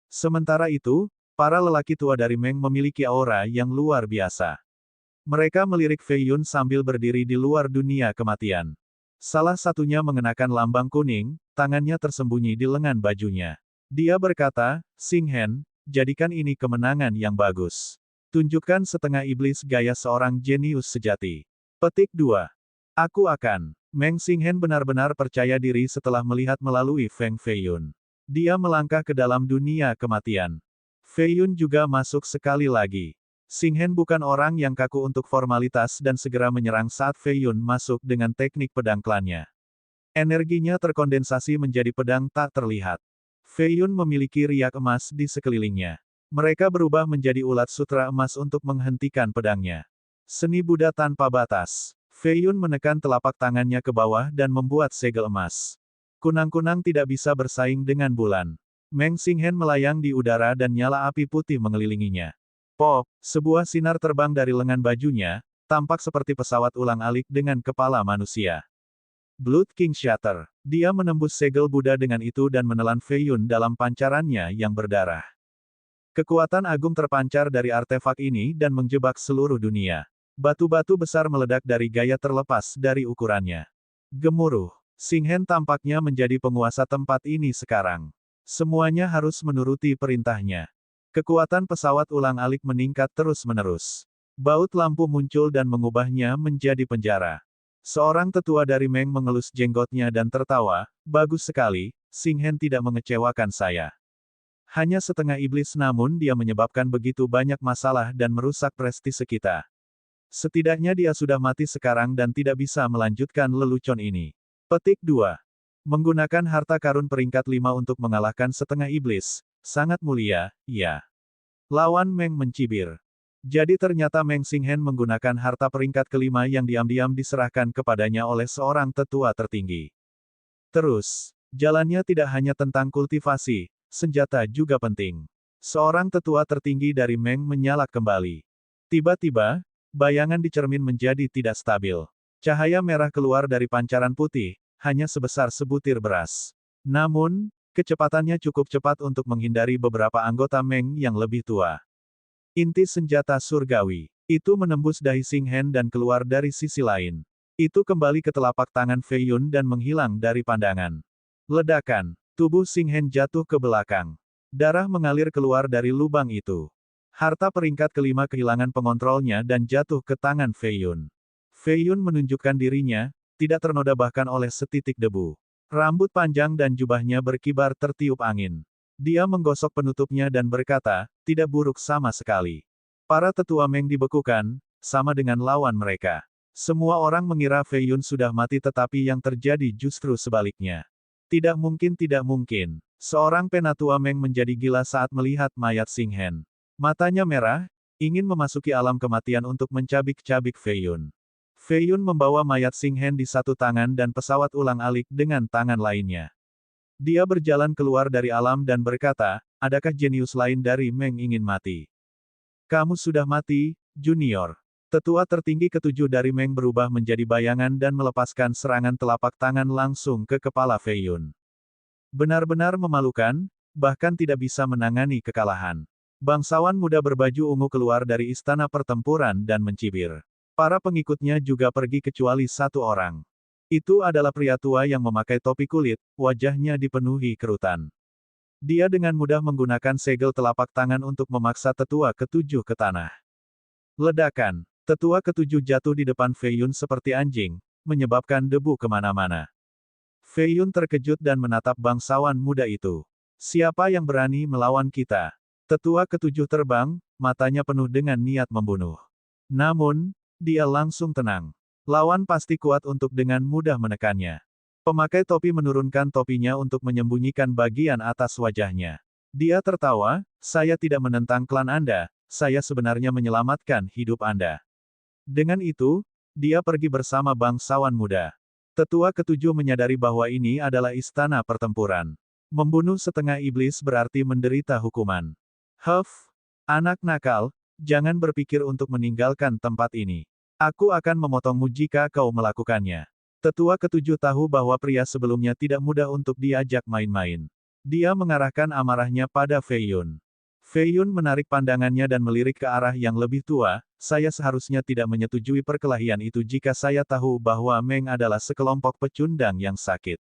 Sementara itu, para lelaki tua dari Meng memiliki aura yang luar biasa. Mereka melirik Fei Yun sambil berdiri di luar dunia kematian. Salah satunya mengenakan lambang kuning, tangannya tersembunyi di lengan bajunya. Dia berkata, Xing Hen, jadikan ini kemenangan yang bagus. Tunjukkan setengah iblis gaya seorang jenius sejati. Petik 2. Aku akan. Meng Xinghen benar-benar percaya diri setelah melihat melalui Feng Feiyun. Dia melangkah ke dalam dunia kematian. Feiyun juga masuk sekali lagi. Xinghen bukan orang yang kaku untuk formalitas dan segera menyerang saat Feiyun masuk dengan teknik pedang klannya. Energinya terkondensasi menjadi pedang tak terlihat. Feiyun memiliki riak emas di sekelilingnya. Mereka berubah menjadi ulat sutra emas untuk menghentikan pedangnya. Seni Buddha tanpa batas. Feiyun menekan telapak tangannya ke bawah dan membuat segel emas. Kunang-kunang tidak bisa bersaing dengan bulan. Meng Xinghen melayang di udara dan nyala api putih mengelilinginya. Pop, sebuah sinar terbang dari lengan bajunya, tampak seperti pesawat ulang-alik dengan kepala manusia. Blood King Shatter. Dia menembus segel Buddha dengan itu dan menelan Feiyun dalam pancarannya yang berdarah. Kekuatan agung terpancar dari artefak ini dan menjebak seluruh dunia. Batu-batu besar meledak dari gaya terlepas dari ukurannya. Gemuruh. Xinghen tampaknya menjadi penguasa tempat ini sekarang. Semuanya harus menuruti perintahnya. Kekuatan pesawat ulang-alik meningkat terus-menerus. Baut lampu muncul dan mengubahnya menjadi penjara. Seorang tetua dari Meng mengelus jenggotnya dan tertawa, bagus sekali, Xinghen tidak mengecewakan saya. Hanya setengah iblis namun dia menyebabkan begitu banyak masalah dan merusak prestise kita. Setidaknya dia sudah mati sekarang dan tidak bisa melanjutkan lelucon ini. Petik 2. Menggunakan harta karun peringkat 5 untuk mengalahkan setengah iblis, sangat mulia, ya. Lawan Meng mencibir. Jadi ternyata Meng Xinghen menggunakan harta peringkat kelima yang diam-diam diserahkan kepadanya oleh seorang tetua tertinggi. Terus, jalannya tidak hanya tentang kultivasi, senjata juga penting. Seorang tetua tertinggi dari Meng menyalak kembali. Tiba-tiba, bayangan di cermin menjadi tidak stabil. Cahaya merah keluar dari pancaran putih, hanya sebesar sebutir beras. Namun, kecepatannya cukup cepat untuk menghindari beberapa anggota Meng yang lebih tua. Inti senjata surgawi. Itu menembus dahi Xinghen dan keluar dari sisi lain. Itu kembali ke telapak tangan Feiyun dan menghilang dari pandangan. Ledakan. Tubuh Xinghen jatuh ke belakang. Darah mengalir keluar dari lubang itu. Harta peringkat kelima kehilangan pengontrolnya dan jatuh ke tangan Feiyun. Feiyun menunjukkan dirinya, tidak ternoda bahkan oleh setitik debu. Rambut panjang dan jubahnya berkibar tertiup angin. Dia menggosok penutupnya dan berkata, tidak buruk sama sekali. Para tetua Meng dibekukan, sama dengan lawan mereka. Semua orang mengira Feiyun sudah mati tetapi yang terjadi justru sebaliknya. Tidak mungkin, tidak mungkin. Seorang penatua Meng menjadi gila saat melihat mayat Xinghen. Matanya merah, ingin memasuki alam kematian untuk mencabik-cabik Feiyun. Feiyun membawa mayat Xinghen di satu tangan dan pesawat ulang-alik dengan tangan lainnya. Dia berjalan keluar dari alam dan berkata, adakah jenius lain dari Meng ingin mati? Kamu sudah mati, Junior. Tetua tertinggi ketujuh dari Meng berubah menjadi bayangan dan melepaskan serangan telapak tangan langsung ke kepala Feiyun. Benar-benar memalukan, bahkan tidak bisa menangani kekalahan. Bangsawan muda berbaju ungu keluar dari istana pertempuran dan mencibir. Para pengikutnya juga pergi kecuali satu orang. Itu adalah pria tua yang memakai topi kulit, wajahnya dipenuhi kerutan. Dia dengan mudah menggunakan segel telapak tangan untuk memaksa tetua ketujuh ke tanah. Ledakan. Tetua ketujuh jatuh di depan Feiyun seperti anjing, menyebabkan debu kemana-mana. Feiyun terkejut dan menatap bangsawan muda itu. Siapa yang berani melawan kita? Tetua ketujuh terbang, matanya penuh dengan niat membunuh. Namun, dia langsung tenang. Lawan pasti kuat untuk dengan mudah menekannya. Pemakai topi menurunkan topinya untuk menyembunyikan bagian atas wajahnya. Dia tertawa, saya tidak menentang klan Anda, saya sebenarnya menyelamatkan hidup Anda. Dengan itu, dia pergi bersama bangsawan muda. Tetua ketujuh menyadari bahwa ini adalah istana pertempuran. Membunuh setengah iblis berarti menderita hukuman. Huff, anak nakal, jangan berpikir untuk meninggalkan tempat ini. Aku akan memotongmu jika kau melakukannya. Tetua ketujuh tahu bahwa pria sebelumnya tidak mudah untuk diajak main-main. Dia mengarahkan amarahnya pada Feiyun. Fei Yun menarik pandangannya dan melirik ke arah yang lebih tua, saya seharusnya tidak menyetujui perkelahian itu jika saya tahu bahwa Meng adalah sekelompok pecundang yang sakit.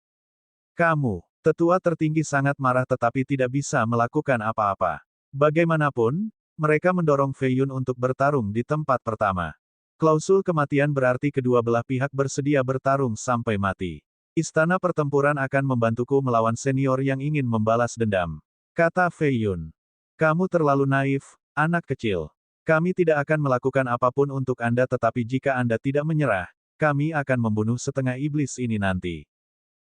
Kamu, tetua tertinggi sangat marah tetapi tidak bisa melakukan apa-apa. Bagaimanapun, mereka mendorong Fei Yun untuk bertarung di tempat pertama. Klausul kematian berarti kedua belah pihak bersedia bertarung sampai mati. Istana pertempuran akan membantuku melawan senior yang ingin membalas dendam. Kata Fei Yun. Kamu terlalu naif, anak kecil. Kami tidak akan melakukan apapun untuk Anda tetapi jika Anda tidak menyerah, kami akan membunuh setengah iblis ini nanti.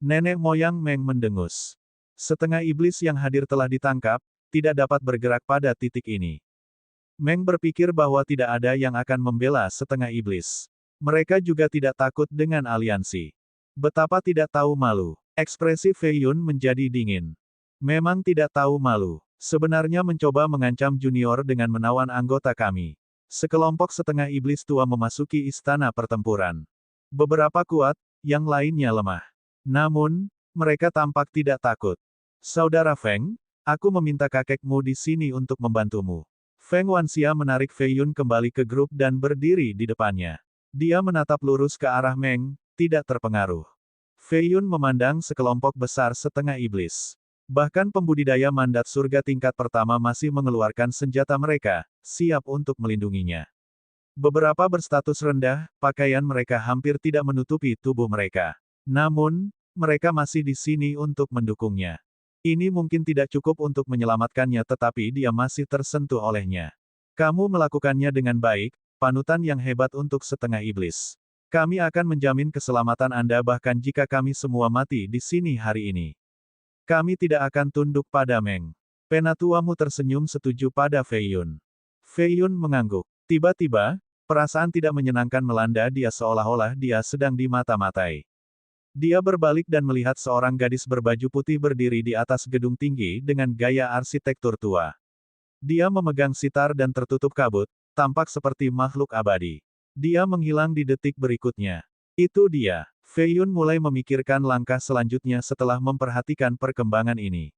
Nenek moyang Meng mendengus. Setengah iblis yang hadir telah ditangkap, tidak dapat bergerak pada titik ini. Meng berpikir bahwa tidak ada yang akan membela setengah iblis. Mereka juga tidak takut dengan aliansi. Betapa tidak tahu malu. Ekspresi Fei Yun menjadi dingin. Memang tidak tahu malu. Sebenarnya mencoba mengancam junior dengan menawan anggota kami. Sekelompok setengah iblis tua memasuki istana pertempuran. Beberapa kuat, yang lainnya lemah. Namun, mereka tampak tidak takut. Saudara Feng, aku meminta kakekmu di sini untuk membantumu. Feng Wanxia menarik Fei Yun kembali ke grup dan berdiri di depannya. Dia menatap lurus ke arah Meng, tidak terpengaruh. Fei Yun memandang sekelompok besar setengah iblis. Bahkan pembudidaya mandat surga tingkat pertama masih mengeluarkan senjata mereka, siap untuk melindunginya. Beberapa berstatus rendah, pakaian mereka hampir tidak menutupi tubuh mereka. Namun, mereka masih di sini untuk mendukungnya. Ini mungkin tidak cukup untuk menyelamatkannya tetapi dia masih tersentuh olehnya. Kamu melakukannya dengan baik, panutan yang hebat untuk setengah iblis. Kami akan menjamin keselamatan Anda bahkan jika kami semua mati di sini hari ini. Kami tidak akan tunduk pada Meng. Penatuamu tersenyum setuju pada Fei Yun. Fei Yun mengangguk. Tiba-tiba, perasaan tidak menyenangkan melanda dia seolah-olah dia sedang dimata-matai. Dia berbalik dan melihat seorang gadis berbaju putih berdiri di atas gedung tinggi dengan gaya arsitektur tua. Dia memegang sitar dan tertutup kabut, tampak seperti makhluk abadi. Dia menghilang di detik berikutnya. Itu dia. Fei Yun mulai memikirkan langkah selanjutnya setelah memperhatikan perkembangan ini.